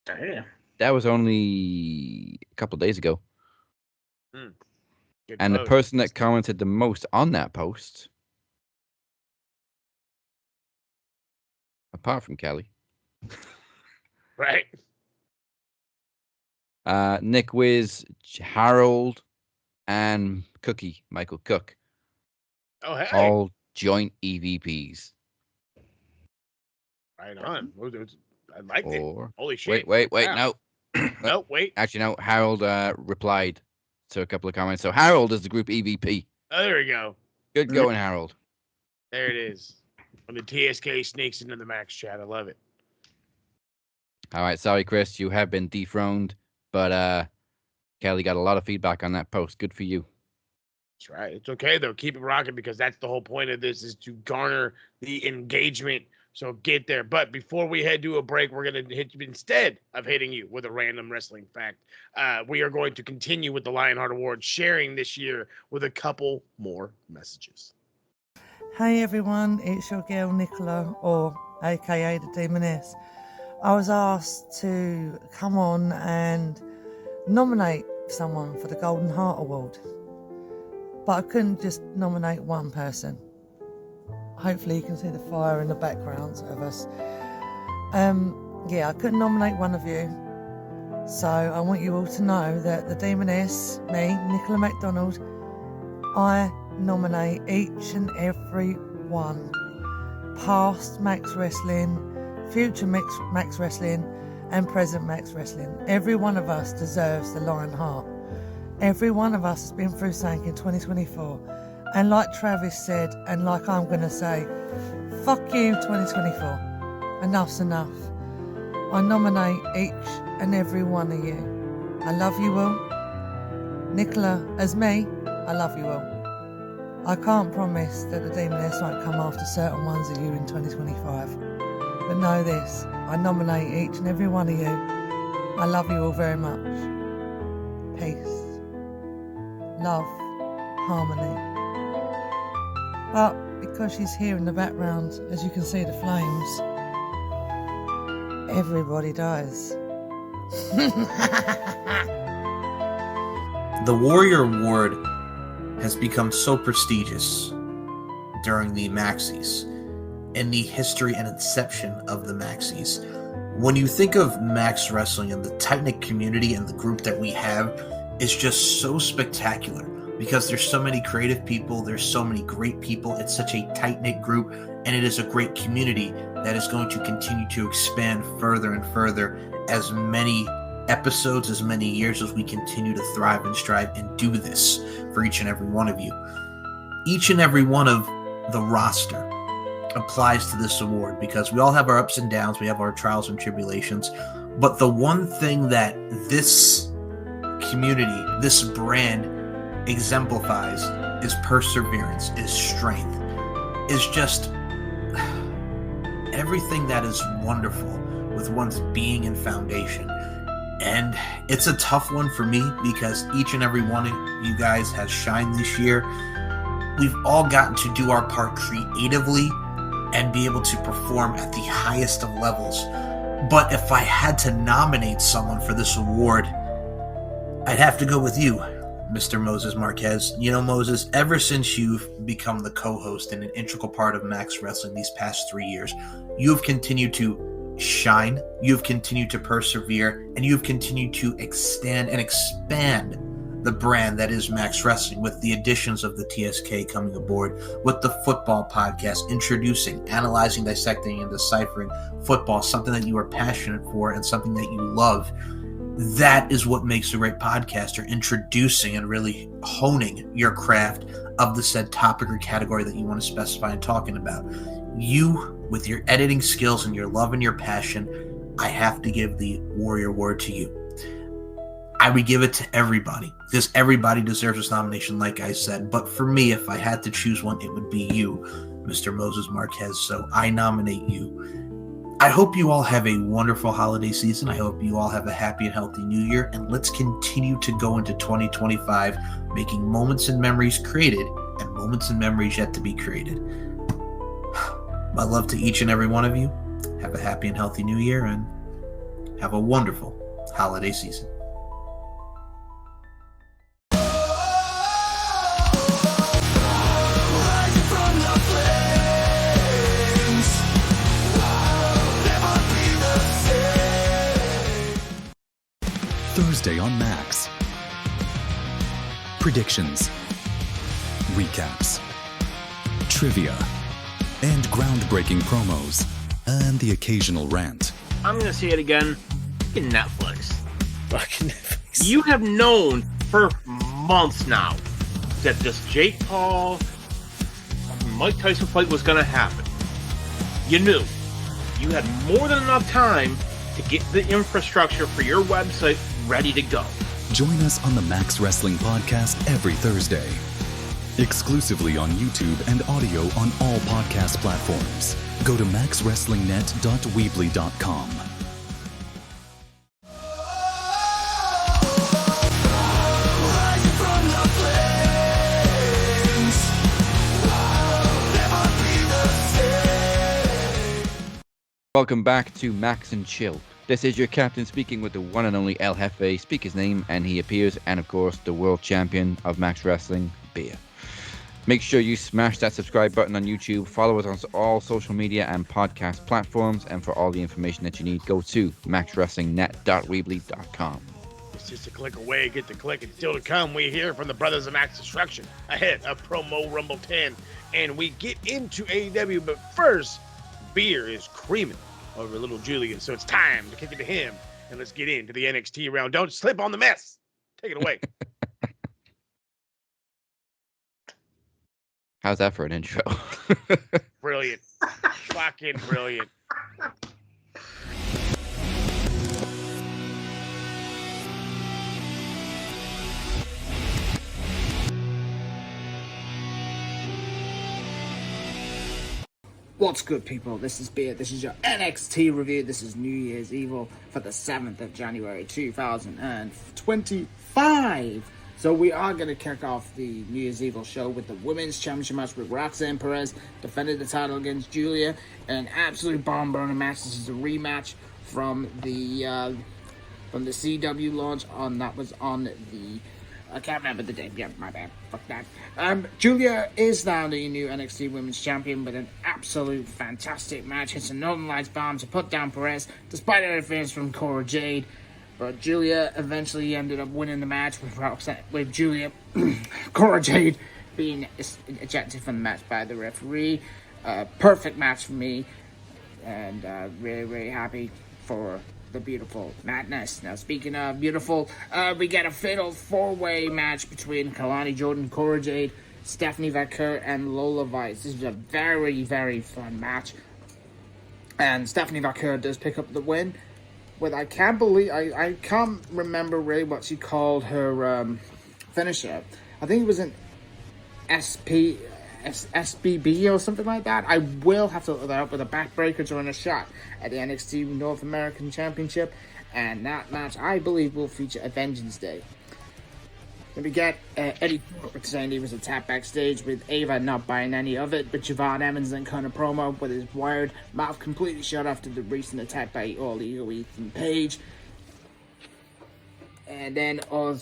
Damn. That was only a couple of days ago. And post. the person that commented the most on that post, apart from Kelly, right? Nick Wiz, Harold, and Cookie, Michael Cook. Oh, hey. All joint EVPs. Right on. I liked it. Holy shit. Wait, wow. no. No, wait. Actually, no. Harold replied to a couple of comments. So Harold is the group EVP. Oh, there we go. Good going, Harold. There it is. When the TSK sneaks into the Max chat. I love it. All right. Sorry, Chris. You have been dethroned. But Kelly got a lot of feedback on that post. Good for you. That's right. It's okay, though. Keep it rocking because that's the whole point of this is to garner the engagement. So get there. But before we head to a break, we're going to hit you instead of hitting you with a random wrestling fact. We are going to continue with the Lionheart Award, sharing this year with a couple more messages. Hey everyone, it's your girl Nicola, or aka the Demoness. I was asked to come on and nominate someone for the Golden Heart Award, but I couldn't just nominate one person. Hopefully you can see the fire in the background of us. I couldn't nominate one of you, so I want you all to know that the Demoness, me, Nicola MacDonald, I nominate each and every one. Past Max Wrestling, future Max Wrestling, and present Max Wrestling. Every one of us deserves the Lion Heart. Every one of us has been through something in 2024. And like Travis said, and like I'm going to say, fuck you 2024. Enough's enough. I nominate each and every one of you. I love you all. Nicola, as me, I love you all. I can't promise that the Demoness won't come after certain ones of you in 2025. But know this, I nominate each and every one of you. I love you all very much. Peace. Love. Harmony. But because she's here in the background, as you can see the flames, everybody dies. The Warrior Award has become so prestigious during the Maxis, in the history and inception of the Maxis. When you think of Max Wrestling and the tight-knit community and the group that we have, it's just so spectacular because there's so many creative people, there's so many great people, it's such a tight-knit group, and it is a great community that is going to continue to expand further and further as many episodes, as many years as we continue to thrive and strive and do this for each and every one of you. Each and every one of the roster applies to this award because we all have our ups and downs, we have our trials and tribulations, but the one thing that this community, this brand exemplifies is perseverance, is strength, is just everything that is wonderful with one's being and foundation. And it's a tough one for me because each and every one of you guys has shined this year. We've all gotten to do our part creatively and be able to perform at the highest of levels. But if I had to nominate someone for this award, I'd have to go with you, Mr. Moses Marquez. You know, Moses, ever since you've become the co-host and an integral part of Max Wrestling these past 3 years, you've continued to shine, you've continued to persevere, and you've continued to extend and expand the brand that is Max Wrestling, with the additions of the TSK coming aboard, with the football podcast introducing, analyzing, dissecting, and deciphering football, something that you are passionate for and something that you love. That is what makes a great podcaster, introducing and really honing your craft of the said topic or category that you want to specify and talking about. You, with your editing skills and your love and your passion, I have to give the Warrior Award to you. I would give it to everybody, because everybody deserves this nomination, like I said. But for me, if I had to choose one, it would be you, Mr. Moses Marquez. So I nominate you. I hope you all have a wonderful holiday season. I hope you all have a happy and healthy new year. And let's continue to go into 2025, making moments and memories created and moments and memories yet to be created. My love to each and every one of you. Have a happy and healthy new year and have a wonderful holiday season. Thursday on Max. Predictions, recaps, trivia, and groundbreaking promos, and the occasional rant. I'm gonna say it again. Fucking Netflix. Fucking Netflix. You have known for months now that this Jake Paul, Mike Tyson fight was gonna happen. You knew. You had more than enough time to get the infrastructure for your website ready to go. Join us on the Max Wrestling Podcast every Thursday. Exclusively on YouTube and audio on all podcast platforms. Go to maxwrestlingnet.weebly.com. Welcome back to Max and Chill. This is your captain speaking with the one and only El Jefe. Speak his name and he appears, and of course the world champion of Max Wrestling, Beer. Make sure you smash that subscribe button on YouTube, follow us on all social media and podcast platforms, and for all the information that you need, go to maxwrestlingnet.weebly.com. It's just a click away, get the click, and still to come, we hear from the Brothers of Max Destruction ahead of Promo Rumble 10, and we get into AEW, but first, Beer is creaming over little Julian, so it's time to kick it to him, and let's get into the NXT round. Don't slip on the mess. Take it away. How's that for an intro? Brilliant. Fucking brilliant. What's good, people? This is Beer. This is your NXT review. This is New Year's Evil for the 7th of January 2025. So we are going to kick off the New Year's Evil show with the Women's Championship match with Roxanne Perez defended the title against Julia. An absolute bomb-burner match. This is a rematch from the CW launch that was on the... I can't remember the date. Yeah, my bad. Fuck that. Julia is now the new NXT Women's Champion with an absolute fantastic match. Hits a Northern Lights bomb to put down Perez, despite interference from Cora Jade. But Julia eventually ended up winning the match with Julia, Cora Jade being ejected from the match by the referee. perfect match for me, and really, really happy for the beautiful madness. Now, speaking of beautiful, we get a fatal 4-way match between Kalani Jordan, Cora Jade, Stephanie Vaquer, and Lola Vice. This is a very, very fun match, and Stephanie Vaquer does pick up the win. But I can't believe, I can't remember really what she called her finisher. I think it was an SBB or something like that. I will have to look that up, with a backbreaker during a shot at the NXT North American Championship. And that match, I believe, will feature a Vengeance Day. Then we get Eddie Thorpe saying he was attacked backstage, with Ava not buying any of it, but Javon Evans then kind of promo with his wired mouth completely shut after the recent attack by All Ego Ethan Page. And then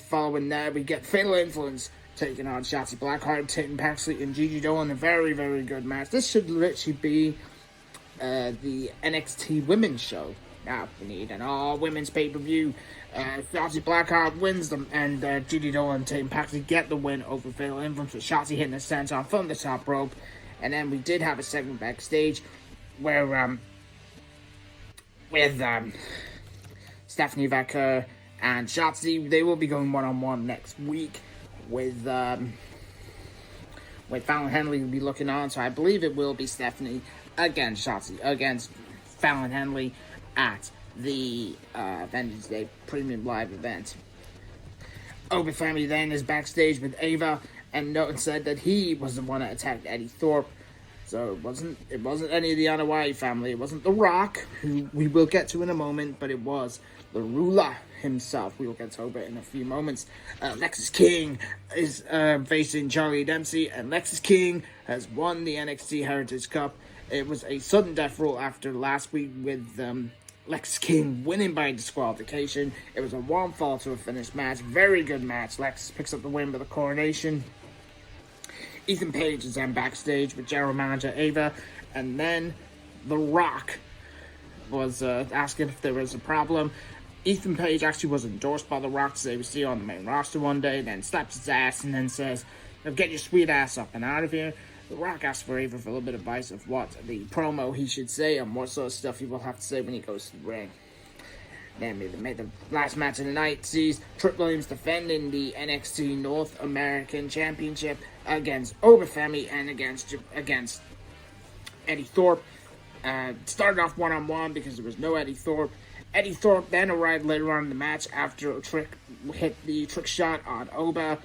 following that, we get Fatal Influence taking on Shotzi Blackheart, Tatum Paxley, and Gigi Dolan. A very, very good match. This should literally be the NXT Women's Show. Now, we need an all-women's pay-per-view. Shotzi Blackheart wins them, and Gigi Dolan and Tatum Paxley get the win over Fatal Influence, with Shotzi hitting a senton from the top rope. And then we did have a segment backstage where, with Stephanie Vaquer and Shotzi, they will be going one-on-one next week, with Fallon Henley will be looking on. So I believe it will be Stephanie against Shotzi, against Fallon Henley at the Vengeance Day Premium Live event. Obi Family then is backstage with Ava, and Norton said that he was the one that attacked Eddie Thorpe. So it wasn't any of the Anoa'i family. It wasn't The Rock, who we will get to in a moment, but it was the ruler himself. We will get to it in a few moments. Lexis King is facing Charlie Dempsey, and Lexis King has won the NXT Heritage Cup. It was a sudden death rule after last week, with Lexis King winning by disqualification. It was a one fall to a finish match. Very good match. Lexis picks up the win with a coronation. Ethan Page is then backstage with general manager Ava, and then The Rock was asking if there was a problem. Ethan Page actually was endorsed by The Rock to say we see you on the main roster one day, then slaps his ass and then says, "Get your sweet ass up and out of here." The Rock asked for Ava for a little bit of advice of what the promo he should say and what sort of stuff he will have to say when he goes to the ring. Then we made the last match of the night sees Trick Williams defending the NXT North American Championship against Obafemi and against Eddie Thorpe. Started off one-on-one because there was no Eddie Thorpe. Eddie Thorpe then arrived later on in the match after Trick hit the trick shot on Oba.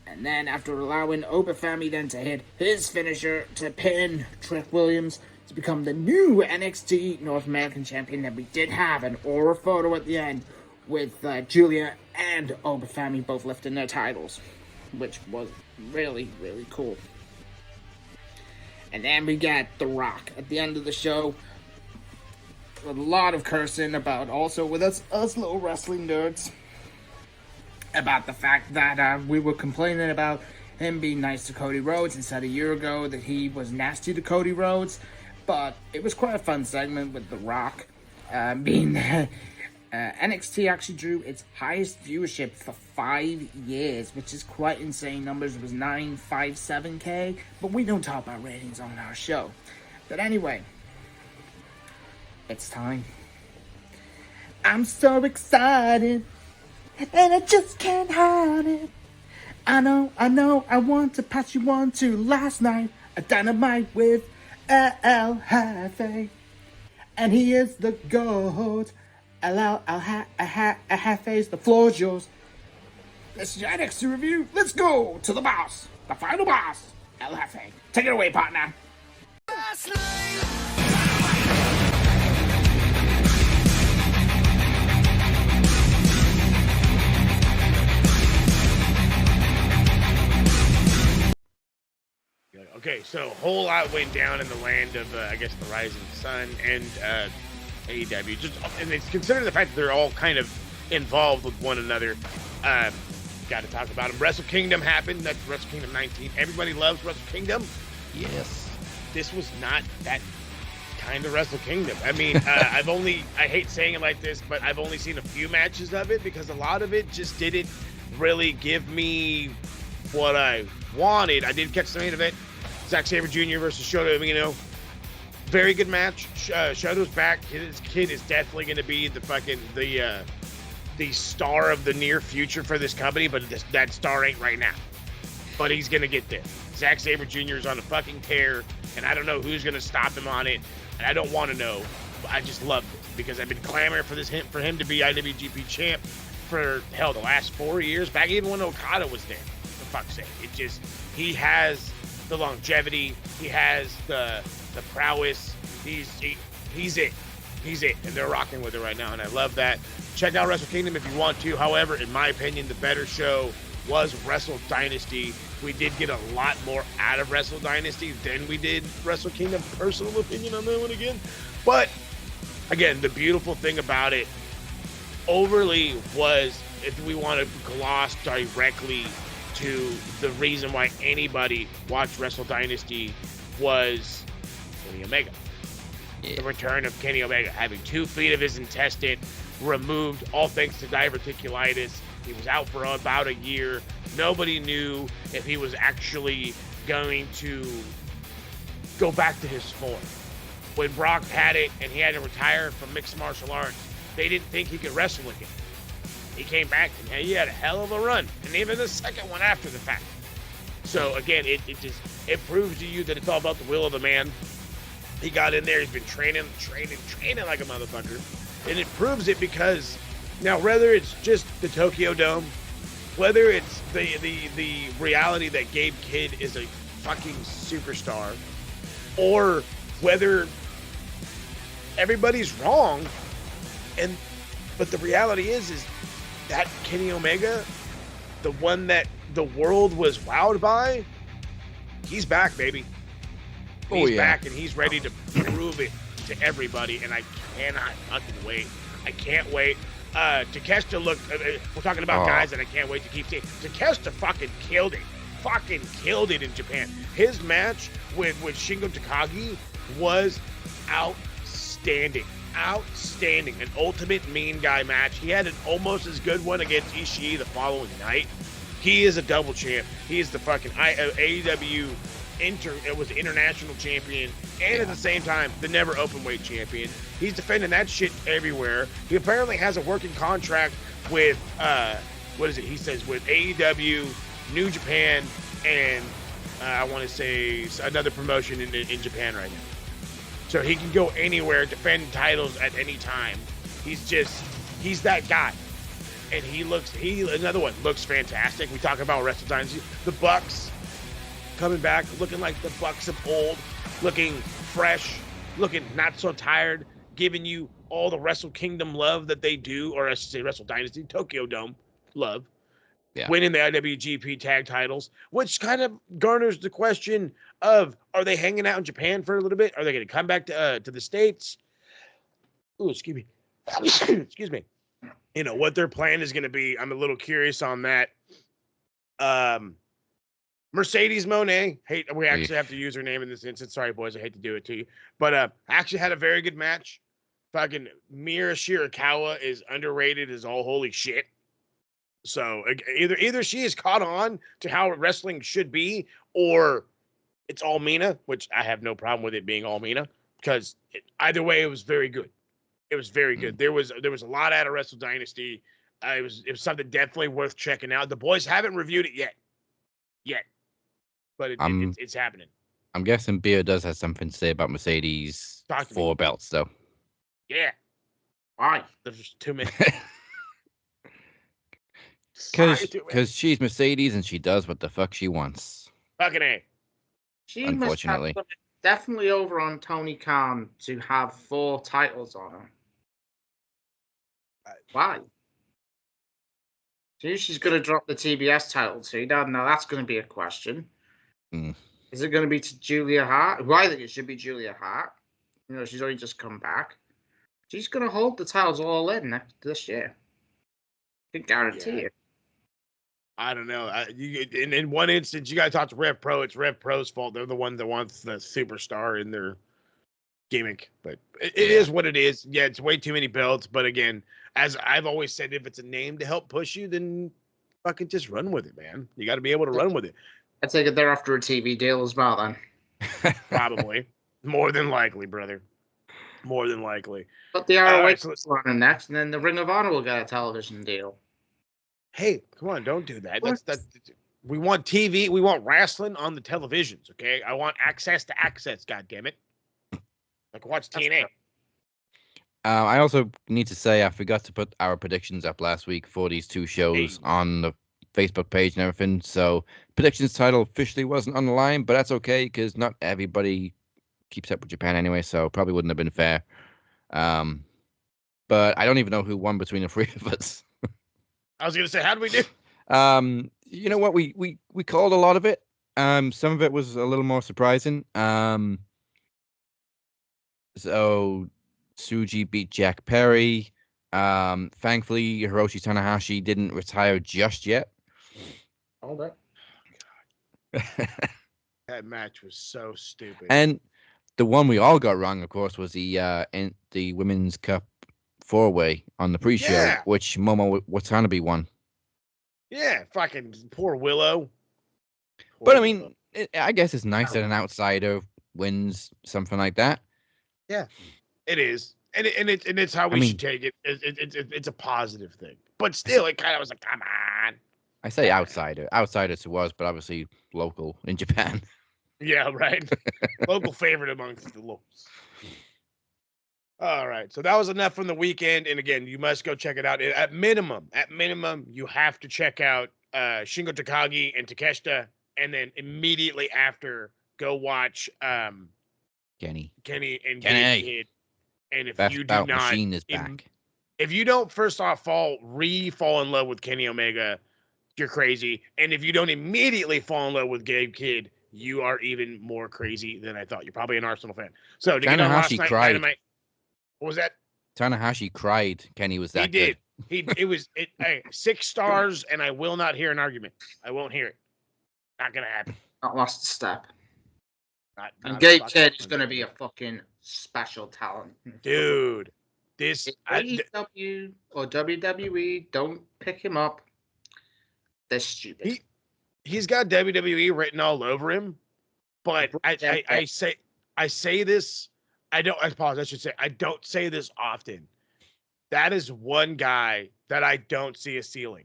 And then after allowing Obafemi then to hit his finisher to pin Trick Williams to become the new NXT North American Champion, that we did have an aura photo at the end with Julia and Obafemi both lifting their titles, which was really, really cool. And then we got The Rock at the end of the show. A lot of cursing about, also with us little wrestling nerds, about the fact that we were complaining about him being nice to Cody Rhodes and said a year ago that he was nasty to Cody Rhodes. But it was quite a fun segment with The Rock being there. NXT actually drew its highest viewership for 5 years, which is quite insane numbers. It was 957K, but we don't talk about ratings on our show. But anyway, it's time. I'm so excited, and I just can't hide it. I know, I want to pass you on to last night, a dynamite with El Jefe, and he is the GOAT. El Jefe's, the floor's yours. This is your NXT review. Let's go to the boss, the final boss, El Jefe. Take it away, partner. Okay, so a whole lot went down in the land of, I guess, the Rising Sun and AEW. And it's considered the fact that they're all kind of involved with one another. Got to talk about them. Wrestle Kingdom happened. That's Wrestle Kingdom 19. Everybody loves Wrestle Kingdom. Yes. This was not that kind of Wrestle Kingdom. I mean, I hate saying it like this, but I've only seen a few matches of it because a lot of it just didn't really give me what I wanted. I did catch the main event. Zack Sabre Jr. versus Shota Umino. very good match. Shoto's back. His kid is definitely going to be the star of the near future for this company, but that star ain't right now. But he's going to get there. Zack Sabre Jr. is on a fucking tear, and I don't know who's going to stop him on it, and I don't want to know. But I just love this because I've been clamoring for him to be IWGP champ for, hell, the last 4 years, back even when Okada was there, for fuck's sake. He has the longevity, he has the prowess, he's it, and they're rocking with it right now, and I love that. Check out Wrestle Kingdom if you want to. However, in my opinion, the better show was Wrestle Dynasty. We did get a lot more out of Wrestle Dynasty than we did Wrestle Kingdom. Personal opinion on that one again. But, again, the beautiful thing about it overly was, if we want to gloss directly to the reason why anybody watched Wrestle Dynasty, was Kenny Omega. The return of Kenny Omega, having 2 feet of his intestine removed, all thanks to diverticulitis. He was out for about a year. Nobody knew if he was actually going to go back to his form. When Brock had it and he had to retire from mixed martial arts, they didn't think he could wrestle again. He came back and he had a hell of a run, and even the second one after the fact. So again, it proves to you that it's all about the will of the man. He got in there, he's been training like a motherfucker. And it proves it because now, whether it's just the Tokyo Dome, whether it's the reality that Gabe Kidd is a fucking superstar, or whether everybody's wrong, but the reality is that Kenny Omega, the one that the world was wowed by, he's back, baby. He's back, and he's ready to prove it to everybody, and I cannot fucking wait. I can't wait. Takeshita looked, we're talking about guys that I can't wait to keep seeing. Takeshita fucking killed it in Japan. His match with Shingo Takagi was outstanding. An ultimate mean guy match. He had an almost as good one against Ishii the following night. He is a double champ. He is the fucking AEW international champion, and at the same time, the never openweight champion. He's defending that shit everywhere. He apparently has a working contract with, he says, with AEW, New Japan, and I want to say another promotion in Japan right now. So he can go anywhere, defend titles at any time. He's that guy. And another one, looks fantastic. We talk about Wrestle Dynasty. The Bucks coming back, looking like the Bucks of old, looking fresh, looking not so tired, giving you all the Wrestle Kingdom love that they do, or I should say Wrestle Dynasty, Tokyo Dome love. Yeah. Winning the IWGP tag titles, which kind of garners the question of, are they hanging out in Japan for a little bit? Are they going to come back to the States? Ooh, excuse me. Excuse me. You know, what their plan is going to be, I'm a little curious on that. Mercedes Moné, we actually have to use her name in this instance. Sorry, boys, I hate to do it to you. But actually had a very good match. Fucking Mira Shirakawa is underrated as all holy shit. So either she is caught on to how wrestling should be, or it's all Mina, which I have no problem with it being all Mina, because either way, it was very good. It was very good. There was a lot out of Wrestle Dynasty. It was something definitely worth checking out. The boys haven't reviewed it yet, but it's happening. I'm guessing Beer does have something to say about Mercedes 4 belts, though. Yeah. Why? There's just too many. Because she's Mercedes and she does what the fuck she wants. Fucking A. She unfortunately must have definitely over on Tony Khan to have 4 titles on her. Why? She's going to drop the TBS title too. Now that's going to be a question. Is it going to be to Julia Hart? Well, I think it should be Julia Hart. You know, she's only just come back. She's going to hold the titles all in this year. I can guarantee it. I don't know. In one instance, you got to talk to Rev Pro. It's Rev Pro's fault. They're the one that wants the superstar in their gimmick. But it is what it is. Yeah, it's way too many belts. But again, as I've always said, if it's a name to help push you, then fucking just run with it, man. You got to be able to run with it. I take it they're after a TV deal as well, then. Probably. More than likely, brother. More than likely. But the ROH right, is running next, and then the Ring of Honor will get a television deal. Hey, come on, don't do that. That's we want TV. We want wrestling on the televisions, okay? I want access to access, goddammit. Like, watch TNA. I also need to say I forgot to put our predictions up last week for these two shows on the Facebook page and everything. So predictions title officially wasn't on the line, but that's okay because not everybody keeps up with Japan anyway, so probably wouldn't have been fair. But I don't even know who won between the three of us. I was gonna say, how do we do? You know what? We called a lot of it. Some of it was a little more surprising. So Tsuji beat Jack Perry. Thankfully, Hiroshi Tanahashi didn't retire just yet. All that. That match was so stupid. And the one we all got wrong, of course, was the Women's Cup 4-way on the pre-show, which Momo Watanabe won. Yeah, fucking poor Willow. But I mean, I guess it's nice that an outsider wins something like that. Yeah, it is, and it's how we should take it. It's a positive thing, but still, it kind of was like, come on. I say outsider to us, but obviously local in Japan. Yeah, right. Local favorite amongst the locals. All right, so that was enough from the weekend, and again, you must go check it out. At minimum, you have to check out Shingo Takagi and Takeshita, and then immediately after, go watch Kenny and Gabe Kidd. And if you do not, Machine is back. If you don't first off fall in love with Kenny Omega, you're crazy. And if you don't immediately fall in love with Gabe Kidd, you are even more crazy than I thought. You're probably an Arsenal fan. So to get on last night Dynamite, what was that? Tanahashi cried. Kenny was that good. He did. It was 6 stars, and I will not hear an argument. I won't hear it. Not gonna happen. Not lost a step. And Gabe Kidd is going to be a fucking special talent. Dude, this AEW or WWE, don't pick him up. They're stupid. He's got WWE written all over him, but I say this. I don't say this often. That is one guy that I don't see a ceiling.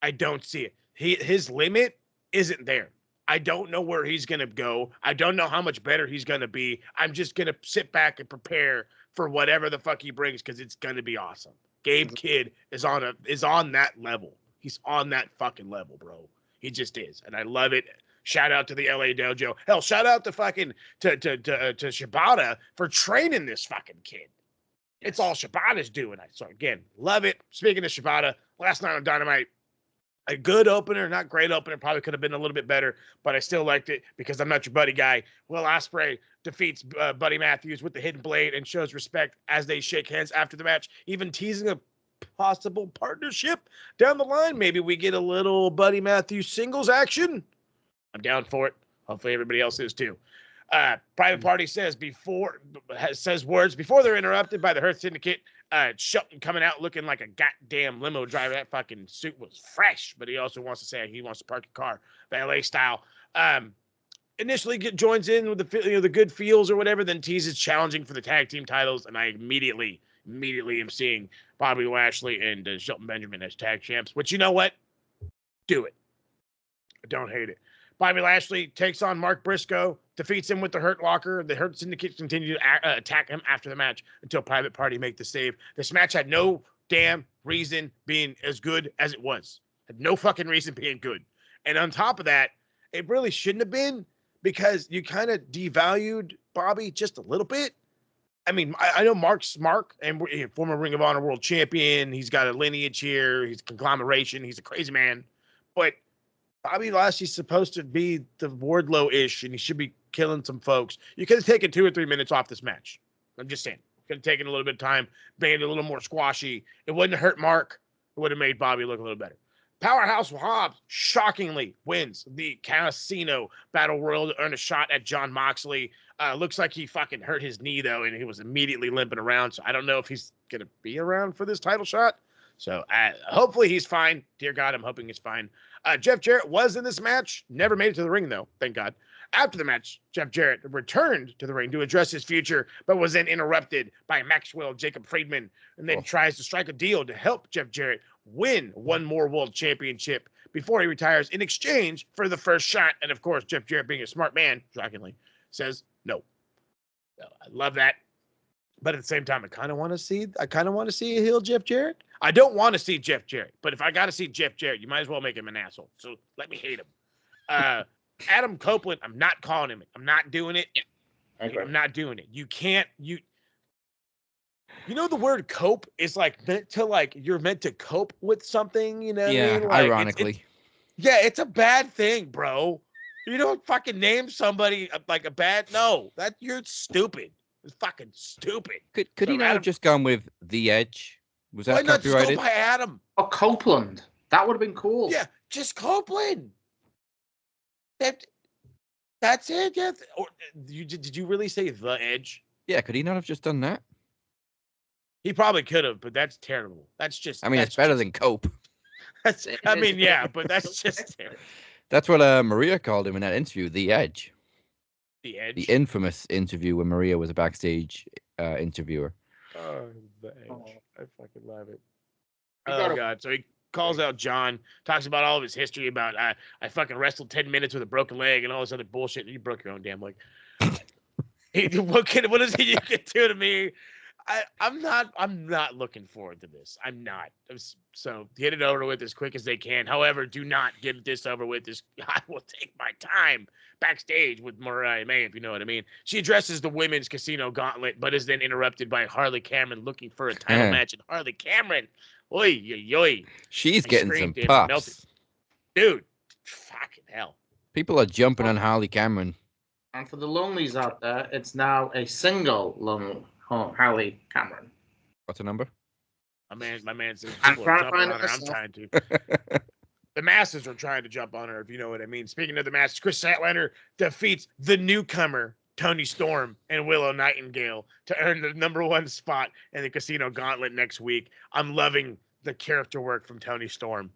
I don't see it. His limit isn't there. I don't know where he's going to go. I don't know how much better he's going to be. I'm just going to sit back and prepare for whatever the fuck he brings because it's going to be awesome. Gabe Kidd is on that level. He's on that fucking level, bro. He just is. And I love it. Shout out to the LA Dojo. Hell, shout out to fucking to Shibata for training this fucking kid. It's all Shibata's doing. So again, love it. Speaking of Shibata, last night on Dynamite, a good opener, not great opener, probably could have been a little bit better, but I still liked it because I'm not your buddy guy. Will Ospreay defeats Buddy Matthews with the hidden blade and shows respect as they shake hands after the match, even teasing a possible partnership down the line. Maybe we get a little Buddy Matthews singles action. I'm down for it. Hopefully everybody else is too. Private Party says words before they're interrupted by the Hurt Syndicate. Shelton coming out looking like a goddamn limo driver. That fucking suit was fresh, but he also wants to say he wants to park a car, valet style. Initially joins in with the good feels or whatever, then teases challenging for the tag team titles, and I immediately am seeing Bobby Lashley and Shelton Benjamin as tag champs. Which, you know what? Do it. I don't hate it. Bobby Lashley takes on Mark Briscoe, defeats him with the Hurt Locker. The Hurt Syndicate continue to attack him after the match until Private Party make the save. This match had no damn reason being as good as it was. Had no fucking reason being good. And on top of that, it really shouldn't have been because you kind of devalued Bobby just a little bit. I mean, I know Mark's Mark, and former Ring of Honor world champion. He's got a lineage here. He's a conglomeration. He's a crazy man. But Bobby Lashley's supposed to be the Wardlow-ish, and he should be killing some folks. You could have taken 2 or 3 minutes off this match. I'm just saying. Could have taken a little bit of time, made it a little more squashy. It wouldn't have hurt Mark. It would have made Bobby look a little better. Powerhouse Hobbs shockingly wins the Casino Battle Royal to earn a shot at Jon Moxley. Looks like he fucking hurt his knee, though, and he was immediately limping around. So I don't know if he's going to be around for this title shot. So hopefully he's fine. Dear God, I'm hoping he's fine. Jeff Jarrett was in this match. Never made it to the ring, though. Thank God. After the match, Jeff Jarrett returned to the ring to address his future, but was then interrupted by Maxwell Jacob Friedman, and then tries to strike a deal to help Jeff Jarrett win one more world championship before he retires in exchange for the first shot. And of course, Jeff Jarrett, being a smart man, shockingly, says no. So I love that. But at the same time, I kind of want to see a heel Jeff Jarrett. I don't want to see Jeff Jarrett, but if I got to see Jeff Jarrett, you might as well make him an asshole. So let me hate him. Adam Copeland, I'm not calling him. I'm not doing it. I'm not doing it. You can't. You know the word cope is like meant to like you're meant to cope with something. You know? Yeah, what I mean? Like, ironically. It's a bad thing, bro. You don't fucking name somebody like a bad. No, that you're stupid. It's fucking stupid. Could he not have just gone with The Edge? Was that why not just copyrighted? go by Adam? Or Copeland. That would have been cool. Yeah, just Copeland. That's it. Yeah. Or did you really say The Edge? Yeah, could he not have just done that? He probably could have, but that's terrible. That's just. I mean, it's better than Cope. I mean, yeah, but that's just terrible. That's what Maria called him in that interview, The Edge. The Edge? The infamous interview when Maria was a backstage interviewer. Oh, The Edge. I fucking love it. Oh, God. So he calls out John, talks about all of his history about, I fucking wrestled 10 minutes with a broken leg and all this other bullshit. You broke your own damn leg. What is it you can do to me? I'm not looking forward to this. I'm not. So get it over with as quick as they can. However, do not get this over with. I will take my time backstage with Mariah May, if you know what I mean. She addresses the women's casino gauntlet, but is then interrupted by Harley Cameron looking for a title match. And Harley Cameron, oy, oy, oy. She's getting some pops. Dude, fucking hell. People are jumping on Harley Cameron. And for the lonelies out there, it's now a single Harley Cameron. What's the number? My man says I'm people are trying to jumping find on her. it I'm trying to. The masses are trying to jump on her, if you know what I mean. Speaking of the masses, Chris Statlander defeats the newcomer, Tony Storm, and Willow Nightingale to earn the #1 spot in the Casino Gauntlet next week. I'm loving the character work from Tony Storm.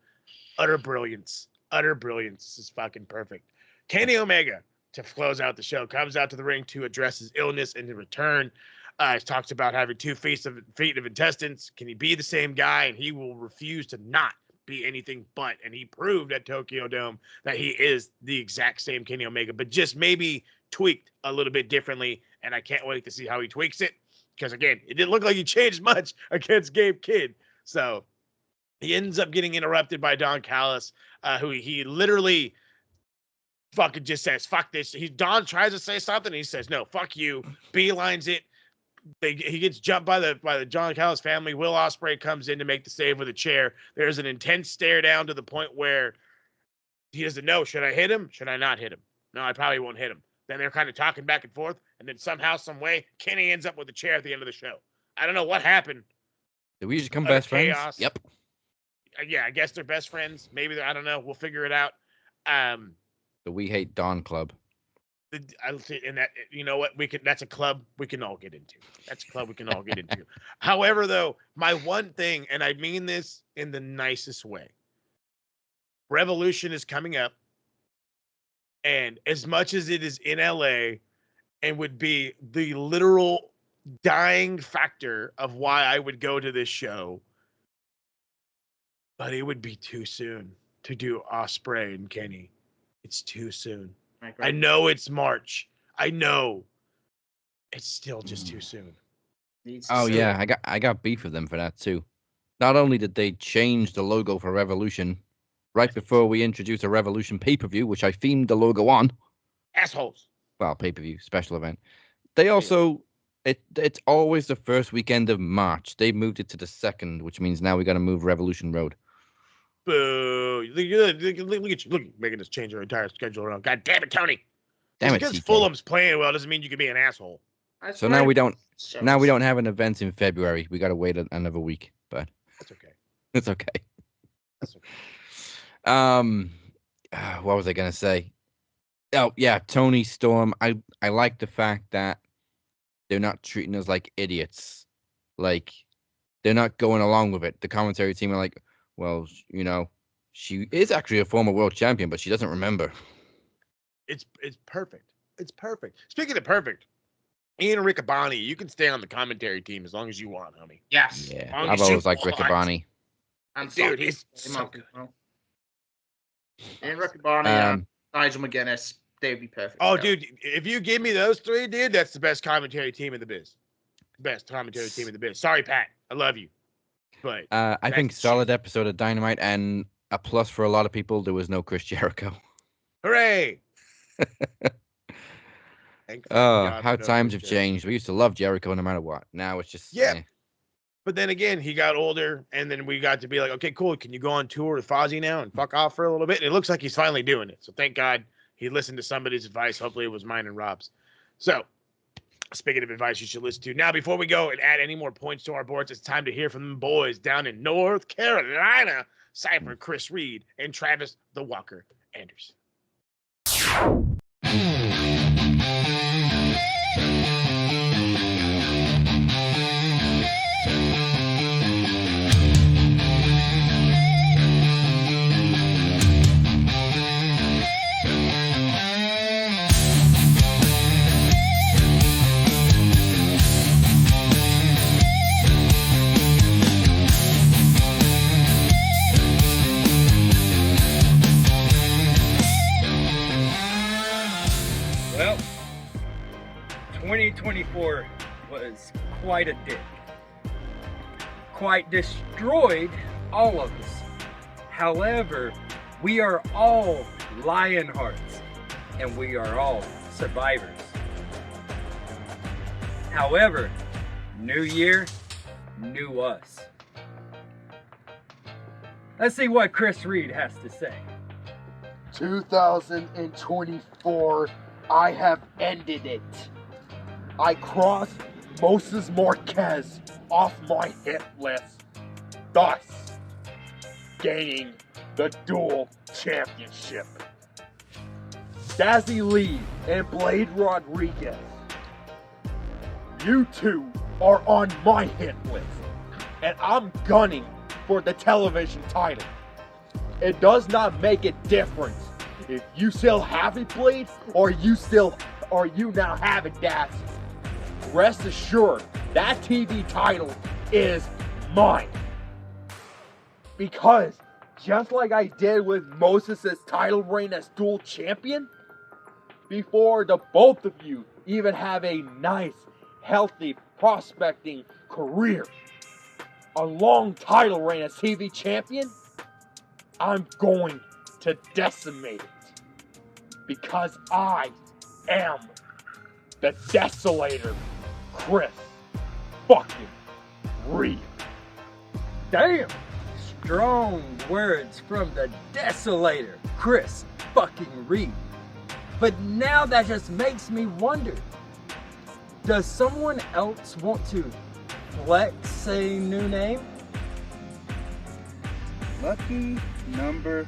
Utter brilliance. Utter brilliance. This is fucking perfect. Kenny Omega, to close out the show, comes out to the ring to address his illness and in return. He talks about having 2 feet of intestines. Can he be the same guy? And he will refuse to not be anything but. And he proved at Tokyo Dome that he is the exact same Kenny Omega, but just maybe tweaked a little bit differently. And I can't wait to see how he tweaks it. Because, again, it didn't look like he changed much against Gabe Kidd. So he ends up getting interrupted by Don Callis, who he literally fucking just says, fuck this. Don tries to say something, and he says, no, fuck you. Beelines it. He gets jumped by the John Callis family. Will Ospreay comes in to make the save with a chair. There's an intense stare down to the point where he doesn't know, should I hit him? Should I not hit him? No, I probably won't hit him. Then they're kind of talking back and forth, and then somehow, some way, Kenny ends up with a chair at the end of the show. I don't know what happened. Did we just become best friends? Yep. Yeah, I guess they're best friends. Maybe I don't know. We'll figure it out. The We Hate Don Club. And that, you know what, that's a club we can all get into. That's a club we can all get into. However, though, my one thing, and I mean this in the nicest way, Revolution is coming up, and as much as it is in LA and would be the literal dying factor of why I would go to this show, but it would be too soon to do Ospreay and Kenny. It's too soon. I know it's March. I know. It's still just too soon. Oh yeah, I got beef with them for that too. Not only did they change the logo for Revolution right before we introduced a Revolution pay-per-view, which I themed the logo on. Assholes. Well, pay-per-view, special event. They also, it's always the first weekend of March. They moved it to the 2nd, which means now we got to move Revolution Road. Boo. Look at you. Making us change our entire schedule around. God damn it, Tony. Damn it, because Fulham's playing well doesn't mean you can be an asshole. So now we don't have an event in February. We got to wait another week, but that's okay. It's okay. That's okay. What was I gonna say? Oh yeah, Tony Storm. I like the fact that they're not treating us like idiots. Like they're not going along with it. The commentary team are like, well, you know, she is actually a former world champion, but she doesn't remember. It's perfect. It's perfect. Speaking of perfect, Ian Riccaboni, you can stay on the commentary team as long as you want, homie. Yes. Yeah, I've always liked Riccaboni. And Dude, he's so good. Ian Riccaboni and Nigel McGuinness, they'd be perfect. Oh, dude, if you give me those three, dude, that's the best commentary team in the biz. Best commentary team in the biz. Sorry, Pat. I love you. But I think solid episode of Dynamite, and a plus for a lot of people, there was no Chris Jericho. Hooray! How times have changed. We used to love Jericho no matter what. Now it's just But then again, he got older, and then we got to be like, okay, cool. Can you go on tour with Fozzy now and fuck off for a little bit? And it looks like he's finally doing it. So thank God he listened to somebody's advice. Hopefully it was mine and Rob's. So speaking of advice you should listen to. Now, before we go and add any more points to our boards, it's time to hear from the boys down in North Carolina, Cypher Chris Reid and Travis the Walker Anderson. Well, 2024 was quite a dick. Quite destroyed all of us. However, we are all Lionhearts and we are all survivors. However, new year, new us. Let's see what Chris Reid has to say. 2024, I have ended it. I crossed Moses Marquez off my hit list, thus gaining the dual championship. Dazzy Lee and Blade Rodriguez, you two are on my hit list, and I'm gunning for the television title. It does not make a difference if you still have it, Blade, or you now have it, Dazzy. Rest assured, that TV title is mine. Because just like I did with Moses' title reign as dual champion, before the both of you even have a nice, healthy prospecting career, a long title reign as TV champion, I'm going to decimate it. Because I am the Desolator, Chris fucking Reid. Damn! Strong words from the Desolator, Chris fucking Reid. But now that just makes me wonder, does someone else want to flex a new name? Lucky number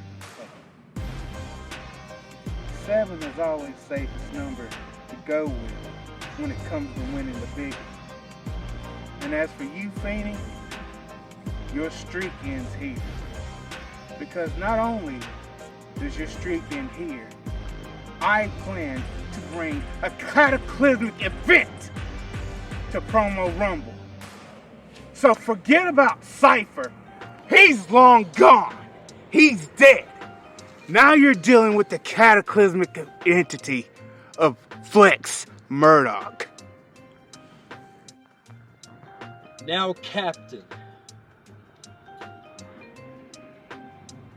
7 is always the safest number to go with when it comes to winning the biggest. And as for you, Feeney, your streak ends here. Because not only does your streak end here, I plan to bring a cataclysmic event to Promo Rumble. So forget about Cypher. He's long gone. He's dead. Now you're dealing with the cataclysmic entity of Flex Murdoch. Now, Captain,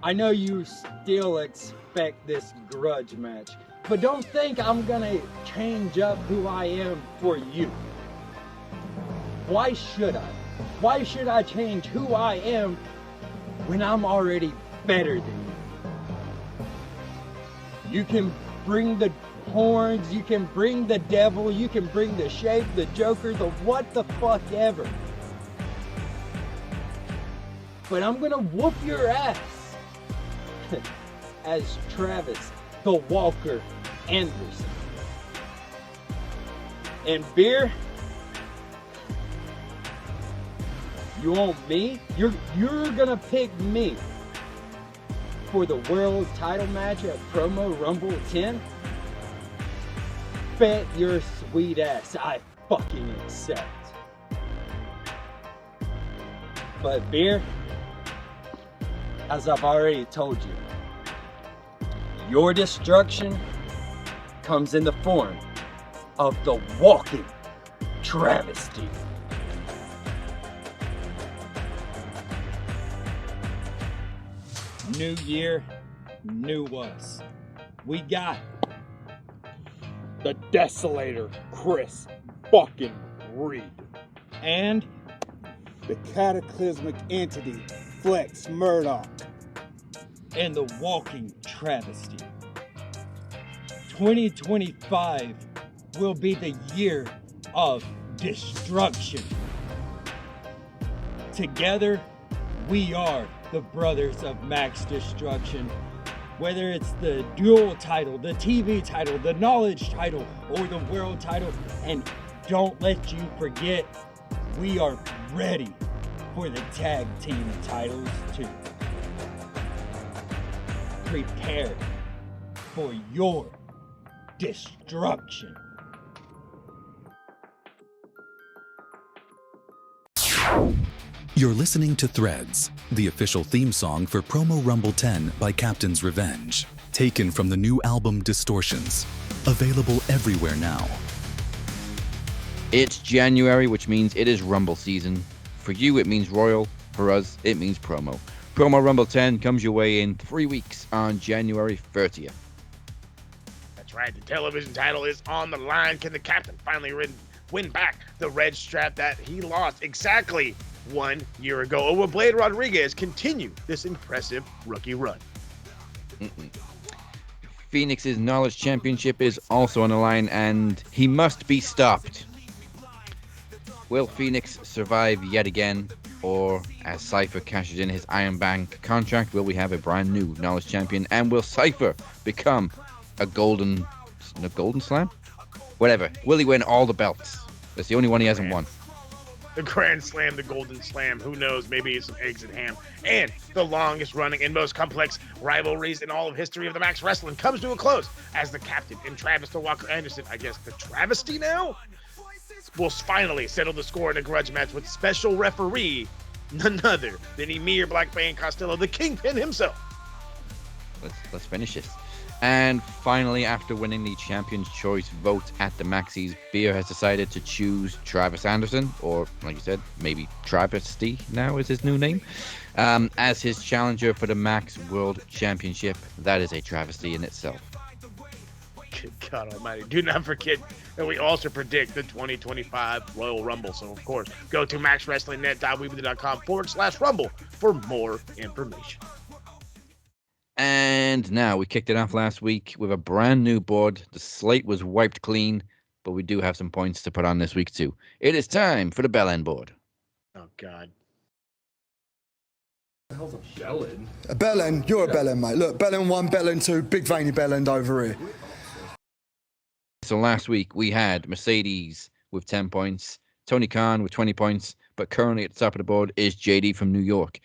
I know you still expect this grudge match, but don't think I'm gonna change up who I am for you. Why should I? Why should I change who I am when I'm already better than you? You can bring the horns, you can bring the devil, you can bring the shape, the Joker, the what the fuck ever. But I'm gonna whoop your ass as Travis the Walker Anderson. And Beer, you want me? You're gonna pick me for the world title match at Promo Rumble 10? bet your sweet ass I fucking accept. But Beer, as I've already told you, your destruction comes in the form of the walking travesty. New year, new us. We got the Desolator, Chris fucking Reid. And the cataclysmic entity, Flex Murdoch. And the walking travesty. 2025 will be the year of destruction. Together, we are the Brothers of Max Destruction. Whether it's the dual title, the TV title, the knowledge title, or the world title. And don't let you forget, we are ready for the tag team titles too. Prepare for your destruction. You're listening to Threads, the official theme song for Promo Rumble 10 by Captain's Revenge, taken from the new album Distortions, available everywhere now. It's January, which means it is Rumble season. For you, it means Royal. For us, it means Promo. Promo Rumble 10 comes your way in 3 weeks on January 30th. That's right, the television title is on the line. Can the captain finally win back the red strap that he lost exactly 1 year ago? Or will Blade Rodriguez continue this impressive rookie run? Phoenix's Knowledge Championship is also on the line, and he must be stopped. Will Phoenix survive yet again? Or, as Cypher cashes in his Iron Bank contract, will we have a brand new Knowledge Champion? And will Cypher become a golden slam? Whatever. Will he win all the belts? That's the only one he hasn't won. The Grand Slam, the Golden Slam, who knows, maybe it's some eggs and ham. And the longest running and most complex rivalries in all of history of the Max Wrestling comes to a close as the captain and Travis the Walker Anderson, I guess the travesty now, will finally settle the score in a grudge match with special referee, none other than Emir Blackbane Costello, the Kingpin himself. Let's finish this. And finally, after winning the Champion's Choice vote at the Maxis, Beer has decided to choose Travis Anderson, or like you said, maybe Travesty now is his new name, as his challenger for the Max World Championship. That is a travesty in itself. Good God almighty. Do not forget that we also predict the 2025 Royal Rumble. So, of course, go to maxwrestlingnet.weebly.com/rumble for more information. And now, we kicked it off last week with a brand new board. The slate was wiped clean, but we do have some points to put on this week too. It is time for the bell end board. Oh, God. What the hell's a bell end? A bell end? You're a bell end, mate. Look, bell end 1, bell end 2, big veiny bell end over here. So last week we had Mercedes with 10 points, Tony Khan with 20 points, but currently at the top of the board is JD from New York.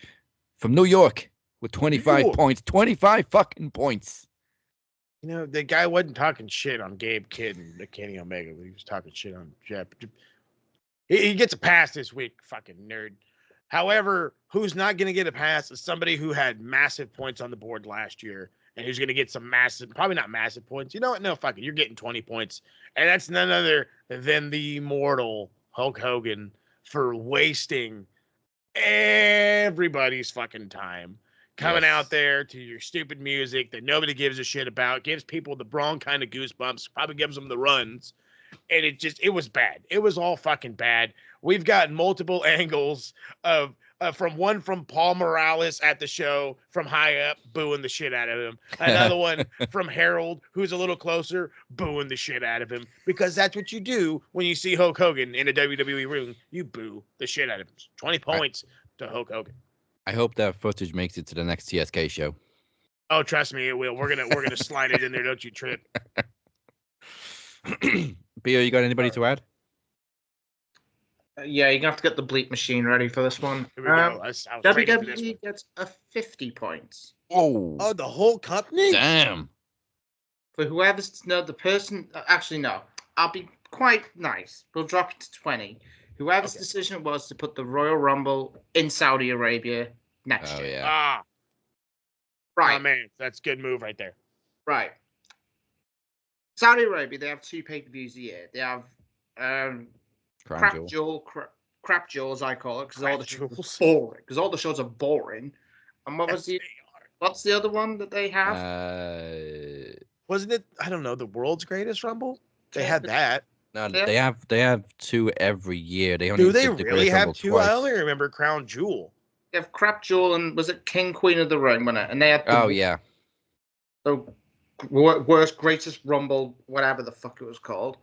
From New York with 25 points. 25 fucking points. You know, the guy wasn't talking shit on Gabe Kidd and Kenny Omega. He was talking shit on Jeff. He gets a pass this week, fucking nerd. However, who's not going to get a pass is somebody who had massive points on the board last year and who's going to get some massive, probably not massive points. You know what? No, fuck it. You're getting 20 points. And that's none other than the immortal Hulk Hogan for wasting everybody's fucking time coming out there to your stupid music that nobody gives a shit about, gives people the wrong kind of goosebumps, probably gives them the runs. And it was bad. It was all fucking bad. We've got multiple angles of from Paul Morales at the show from high up, booing the shit out of him. Another one from Harold, who's a little closer, booing the shit out of him. Because that's what you do when you see Hulk Hogan in a WWE ring. You boo the shit out of him. 20 points to Hulk Hogan. I hope that footage makes it to the next TSK show. Oh, trust me, it will. We're gonna slide it in there. Don't you trip. Bio, you got anybody to add? Yeah, you're going to have to get the bleep machine ready for this one. Here we go. WWE gets a 50 points. Oh, the whole company? Damn. For whoever's, no, the person, actually, no. I'll be quite nice. We'll drop it to 20. Whoever's decision was to put the Royal Rumble in Saudi Arabia next year. Ah. Right. Oh, man. That's a good move right there. Right. Saudi Arabia, they have 2 pay-per-views a year. They have Crap Jewels, I call it, because all the shows are boring. Because all the shows are boring. And what's the other one that they have? Wasn't it? I don't know. The World's Greatest Rumble. They had that. No, they have 2 every year. They only Do they did the really Greatest have Rumble 2? twice. I only remember Crown Jewel. They have Crap Jewel and was it King Queen of the Ring? Wasn't it? And they had yeah. The worst greatest Rumble, whatever the fuck it was called.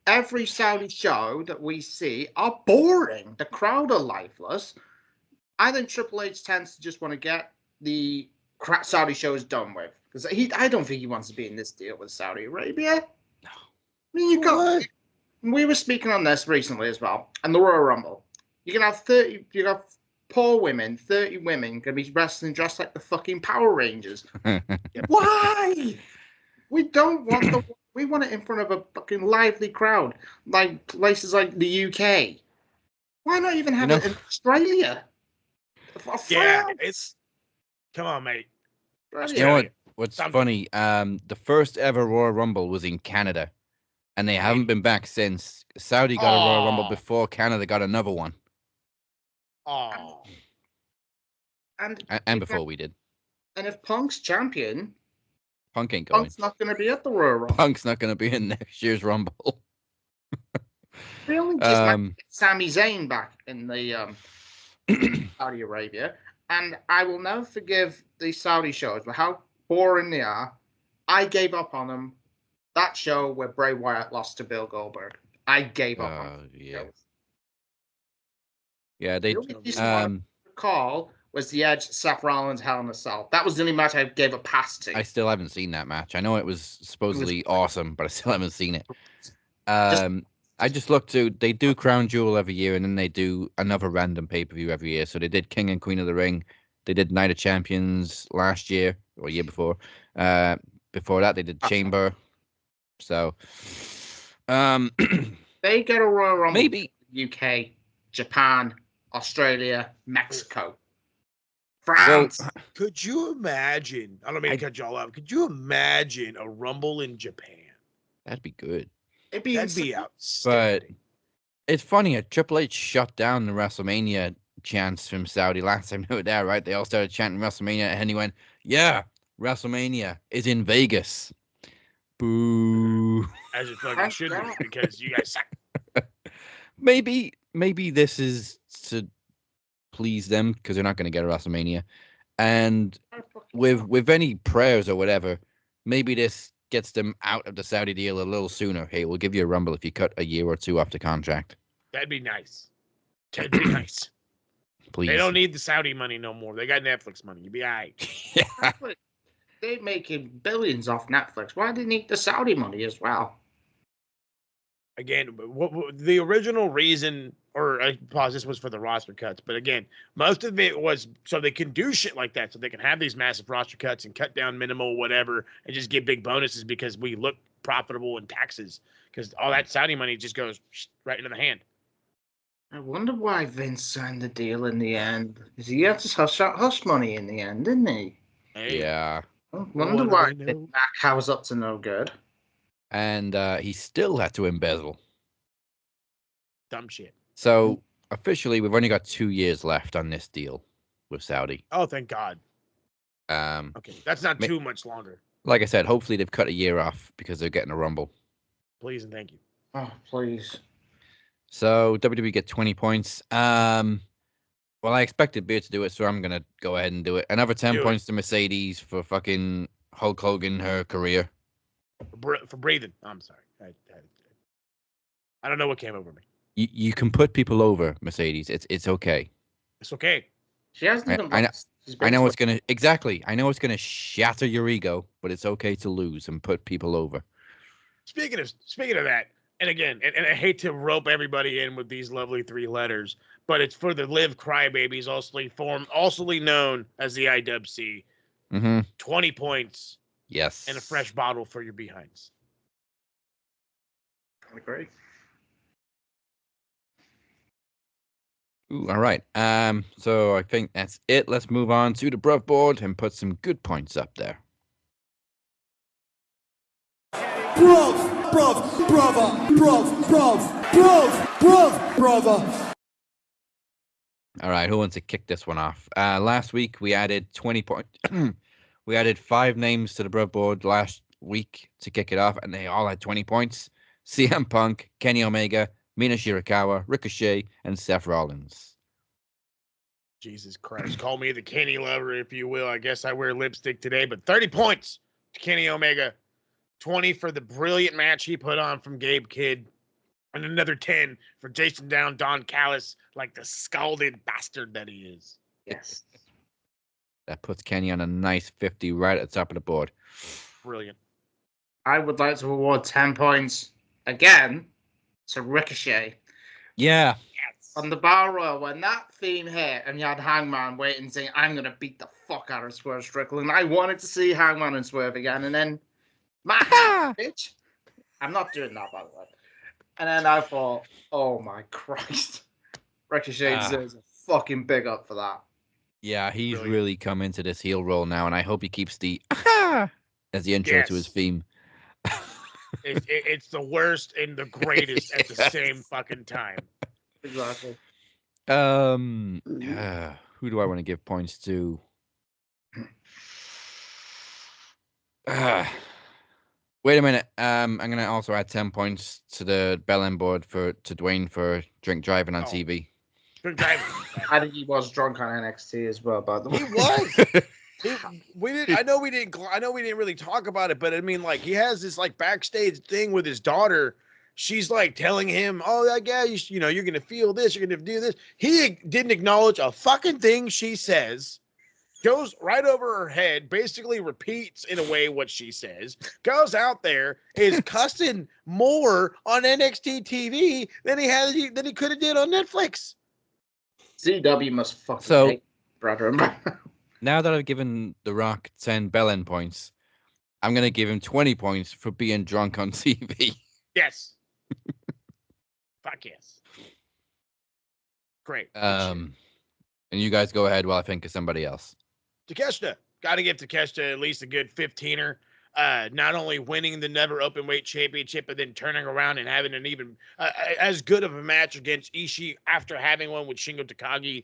Every Saudi show that we see are boring. The crowd are lifeless. I think Triple H tends to just want to get the Saudi shows done with. Because I don't think he wants to be in this deal with Saudi Arabia. No. I mean, we were speaking on this recently as well. And the Royal Rumble. You can have 30, you have poor women, 30 women going to be wrestling dressed like the fucking Power Rangers. Why? We don't want we want it in front of a fucking lively crowd, like places like the UK. Why not even have it in Australia? Yeah, it's. Come on, mate. You know what's funny? The first ever Royal Rumble was in Canada, and they haven't been back since. Saudi got a Royal Rumble before Canada got another one. Oh. And before we did. And if Punk's champion, Punk ain't going. Punk's not going to be at the Royal Rumble. Punk's not going to be in next year's Rumble. They only just get Sami Zayn back in the Saudi Arabia, and I will never forgive the Saudi shows for how boring they are. I gave up on them. That show where Bray Wyatt lost to Bill Goldberg, I gave up on. Yeah, they. The only decent one I recall was the Edge Seth Rollins Hell in a Cell. That was the only match I gave a pass to. I still haven't seen that match. I know it was supposedly awesome, but I still haven't seen it. I just looked to. They do Crown Jewel every year, and then they do another random pay-per-view every year. So they did King and Queen of the Ring. They did Night of Champions last year or year before. Before that, they did Chamber. So, they get a Royal Rumble. Maybe UK, Japan, Australia, Mexico, France. Well, could you imagine? I don't mean to cut you all out. Could you imagine a Rumble in Japan? That'd be good. That'd be But outstanding. it's funny. Triple H shut down the WrestleMania chants from Saudi last time they were there, right? They all started chanting WrestleMania, and he went, "Yeah, WrestleMania is in Vegas." Boo. As it fucking should be, because you guys suck. Maybe this is to please them because they're not going to get a WrestleMania, and with any prayers or whatever, maybe this gets them out of the Saudi deal a little sooner. Hey, we'll give you a Rumble if you cut a year or 2 off the contract. That'd be nice. That'd be nice. Please. They don't need the Saudi money no more. They got Netflix money. You'll be all right. They're making billions off Netflix. Why do they need the Saudi money as well? Again, what the original reason, or I pause, this was for the roster cuts, but again, most of it was so they can do shit like that, so they can have these massive roster cuts and cut down minimal whatever, and just give big bonuses because we look profitable in taxes, because all that Saudi money just goes right into the hand. I wonder why Vince signed the deal in the end. Because he had to hush money in the end, didn't he? Hey. Yeah. I wonder why Mac was up to no good. And he still had to embezzle. Dumb shit. So officially, we've only got 2 years left on this deal with Saudi. Oh, thank God. Okay, that's not too much longer. Like I said, hopefully they've cut a year off because they're getting a Rumble. Please and thank you. Oh, please. So WWE get 20 points. Well, I expected Beer to do it, so I'm going to go ahead and do it. Another 10 points to Mercedes for fucking Hulk Hogan, her career. For breathing. I'm sorry. I don't know what came over me. You can put people over, Mercedes. It's okay. It's okay. She hasn't even lost. I know it's going to... I know it's going to shatter your ego, but it's okay to lose and put people over. Speaking of that, and again, and I hate to rope everybody in with these lovely 3 letters, but it's for the Live Crybabies, also known as the IWC. 20 points. Yes. And a fresh bottle for your behinds. I agree. Ooh, all right. So I think that's it. Let's move on to the bruv board and put some good points up there. Brother. All right, who wants to kick this one off? Last week we added 20 points. We added 5 names to the bruv board last week to kick it off, and they all had 20 points. CM Punk, Kenny Omega, Mina Shirakawa, Ricochet, and Seth Rollins. Jesus Christ. Call me the Kenny lover, if you will. I guess I wear lipstick today, but 30 points to Kenny Omega. 20 for the brilliant match he put on from Gabe Kidd. And another 10 for Jason Down, Don Callis, like the scalded bastard that he is. Yes. That puts Kenny on a nice 50 right at the top of the board. Brilliant. I would like to award 10 points again to Ricochet. Yeah. Yes. On the Battle Royal, when that theme hit and you had Hangman waiting saying, I'm going to beat the fuck out of Swerve Strickland. I wanted to see Hangman and Swerve again. And then, bitch. I'm not doing that, by the way. And then I thought, oh my Christ. Ricochet deserves a fucking big up for that. Yeah, he's really come into this heel role now, and I hope he keeps the as the intro to his theme. It's the worst and the greatest at the same fucking time. Exactly. Who do I want to give points to? Wait a minute. I'm gonna also add 10 points to the bell end board to Dwayne for drink driving on TV. Drink driving. I think he was drunk on NXT as well, by the way. He was. I know we didn't really talk about it, but I mean, like, he has this like backstage thing with his daughter. She's like telling him, "Oh, yeah, you're gonna feel this. You're gonna do this." He didn't acknowledge a fucking thing she says. Goes right over her head, basically repeats in a way what she says, goes out there, is cussing more on NXT TV than he could have did on Netflix. CW must fucking hate brother. Now that I've given The Rock 10 bell end points, I'm going to give him 20 points for being drunk on TV. Yes. Fuck yes. Great. And you guys go ahead while I think of somebody else. Takeshita. Got to give Takeshita at least a good 15er. Not only winning the Never Openweight Championship, but then turning around and having an even as good of a match against Ishii after having one with Shingo Takagi.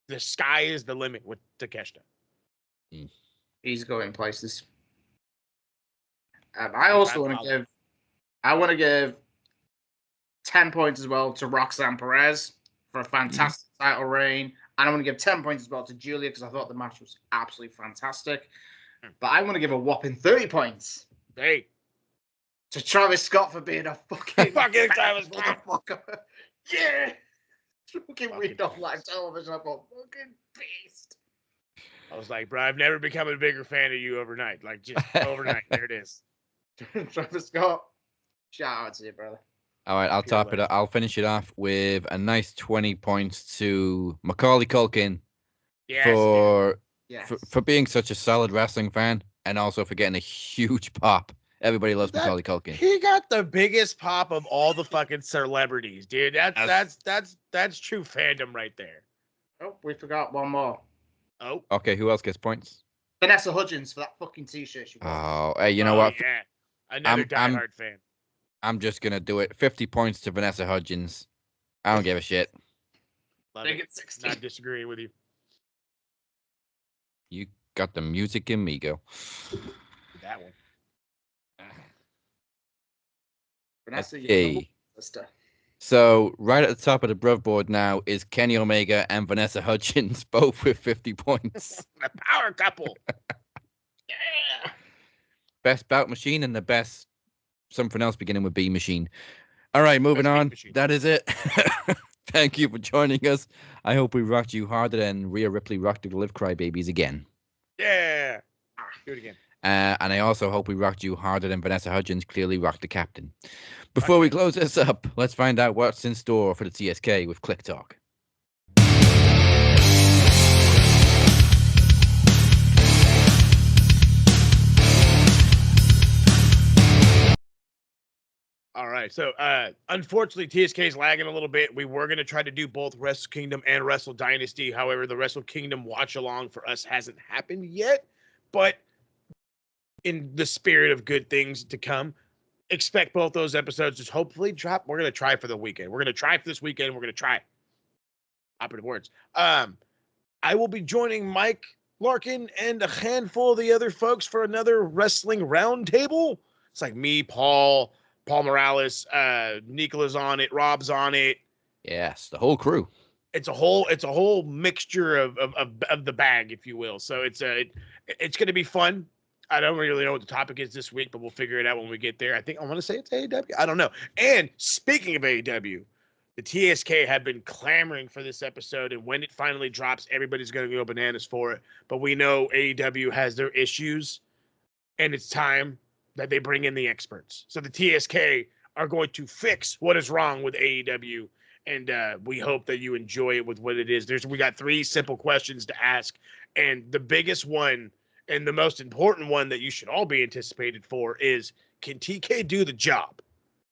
The sky is the limit with Takeshita. He's going places. I also want to give 10 points as well to Roxanne Perez for a fantastic title reign. And I want to give 10 points as well to Julia because I thought the match was absolutely fantastic. But I want to give a whopping 30 points. Hey. To Travis Scott for being a fucking Travis motherfucker. Yeah. Fucking read off live television. I thought, fucking beast. I was like, bro, I've never become a bigger fan of you overnight. Like, just overnight. There it is. Travis Scott. Shout out to you, brother. All right, I'll top it up. I'll finish it off with a nice 20 points to Macaulay Culkin for being such a solid wrestling fan and also for getting a huge pop. Everybody loves Macaulay Culkin. He got the biggest pop of all the fucking celebrities, dude. That's true fandom right there. Oh, we forgot one more. Oh. Okay, who else gets points? Vanessa Hudgens for that fucking t-shirt she wore. Oh, hey, you know what? Yeah. Another diehard fan. I'm just going to do it. 50 points to Vanessa Hudgens. I don't give a shit. Love it. Not disagreeing with you. You got the music in me, go. That one. Vanessa, okay. So right at the top of the bruv board now is Kenny Omega and Vanessa Hudgens, both with 50 points. The power couple. Yeah. Best bout machine and the best something else beginning with B machine. All right, moving on. That is it. Thank you for joining us. I hope we rocked you harder than Rhea Ripley rocked the Live Crybabies again. Yeah. Do it again. And I also hope we rocked you harder than Vanessa Hudgens clearly rocked the captain. Before we close this up, let's find out what's in store for the TSK with Click Talk. All right. So, unfortunately, TSK is lagging a little bit. We were going to try to do both Wrestle Kingdom and Wrestle Dynasty. However, the Wrestle Kingdom watch along for us hasn't happened yet. But in the spirit of good things to come, expect both those episodes to hopefully drop. We're going to try for the weekend. We're going to try for this weekend. We're going to try. Operative words. I will be joining Mike Larkin and a handful of the other folks for another wrestling roundtable. It's like me, Paul Morales, Nicola's on it, Rob's on it. Yes, the whole crew. It's a whole mixture of the bag, if you will. So it's going to be fun. I don't really know what the topic is this week, but we'll figure it out when we get there. I want to say it's AEW. I don't know. And speaking of AEW, the TSK have been clamoring for this episode, and when it finally drops, everybody's going to go bananas for it. But we know AEW has their issues, and it's time that they bring in the experts. So the TSK are going to fix what is wrong with AEW, and we hope that you enjoy it with what it is. We got 3 simple questions to ask, and the biggest one and the most important one that you should all be anticipated for is, can TK do the job?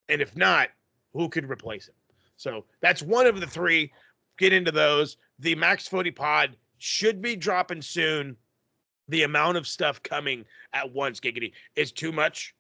And if not, who could replace him? So that's one of the 3. Get into those. The Max Footy Pod should be dropping soon. The amount of stuff coming at once, giggity, is too much.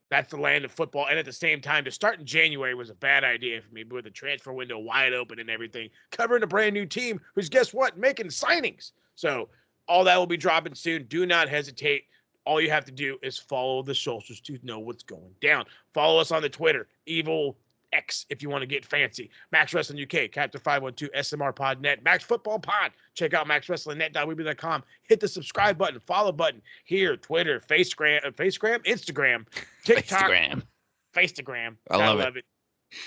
That's the land of football. And at the same time, to start in January was a bad idea for me, with the transfer window wide open and everything, covering a brand new team who's, guess what, making signings. So all that will be dropping soon. Do not hesitate. All you have to do is follow the socials to know what's going down. Follow us on the Twitter, Evil X, if you want to get fancy. Max Wrestling UK, Captain 512, SMR Pod Net, Max Football Pod. Check out maxwrestlingnet.weebly.com. Hit the subscribe button, follow button here, Twitter, Instagram, TikTok, Facegram. I love it.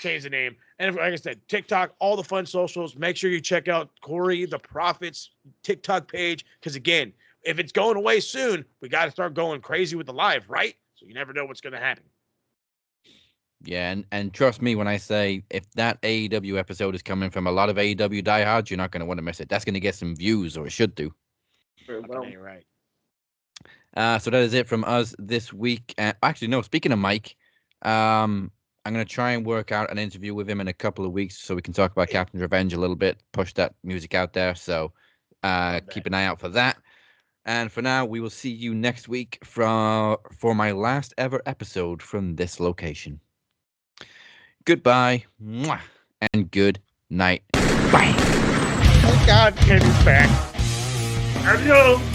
Change the name. And like I said, TikTok, all the fun socials. Make sure you check out Corey the Prophet's TikTok page, because again, if it's going away soon, we got to start going crazy with the live, right? So you never know what's going to happen. Yeah, and trust me when I say, if that AEW episode is coming from a lot of AEW diehards, you're not going to want to miss it. That's going to get some views, or it should do. You're right. So that is it from us this week. Actually, no, speaking of Mike, I'm going to try and work out an interview with him in a couple of weeks so we can talk about Captain's Revenge a little bit, push that music out there. So keep an eye out for that. And for now, we will see you next week for my last ever episode from this location. Goodbye, mwah, and good night. Bye. Oh, God, Kenny's back. Adios.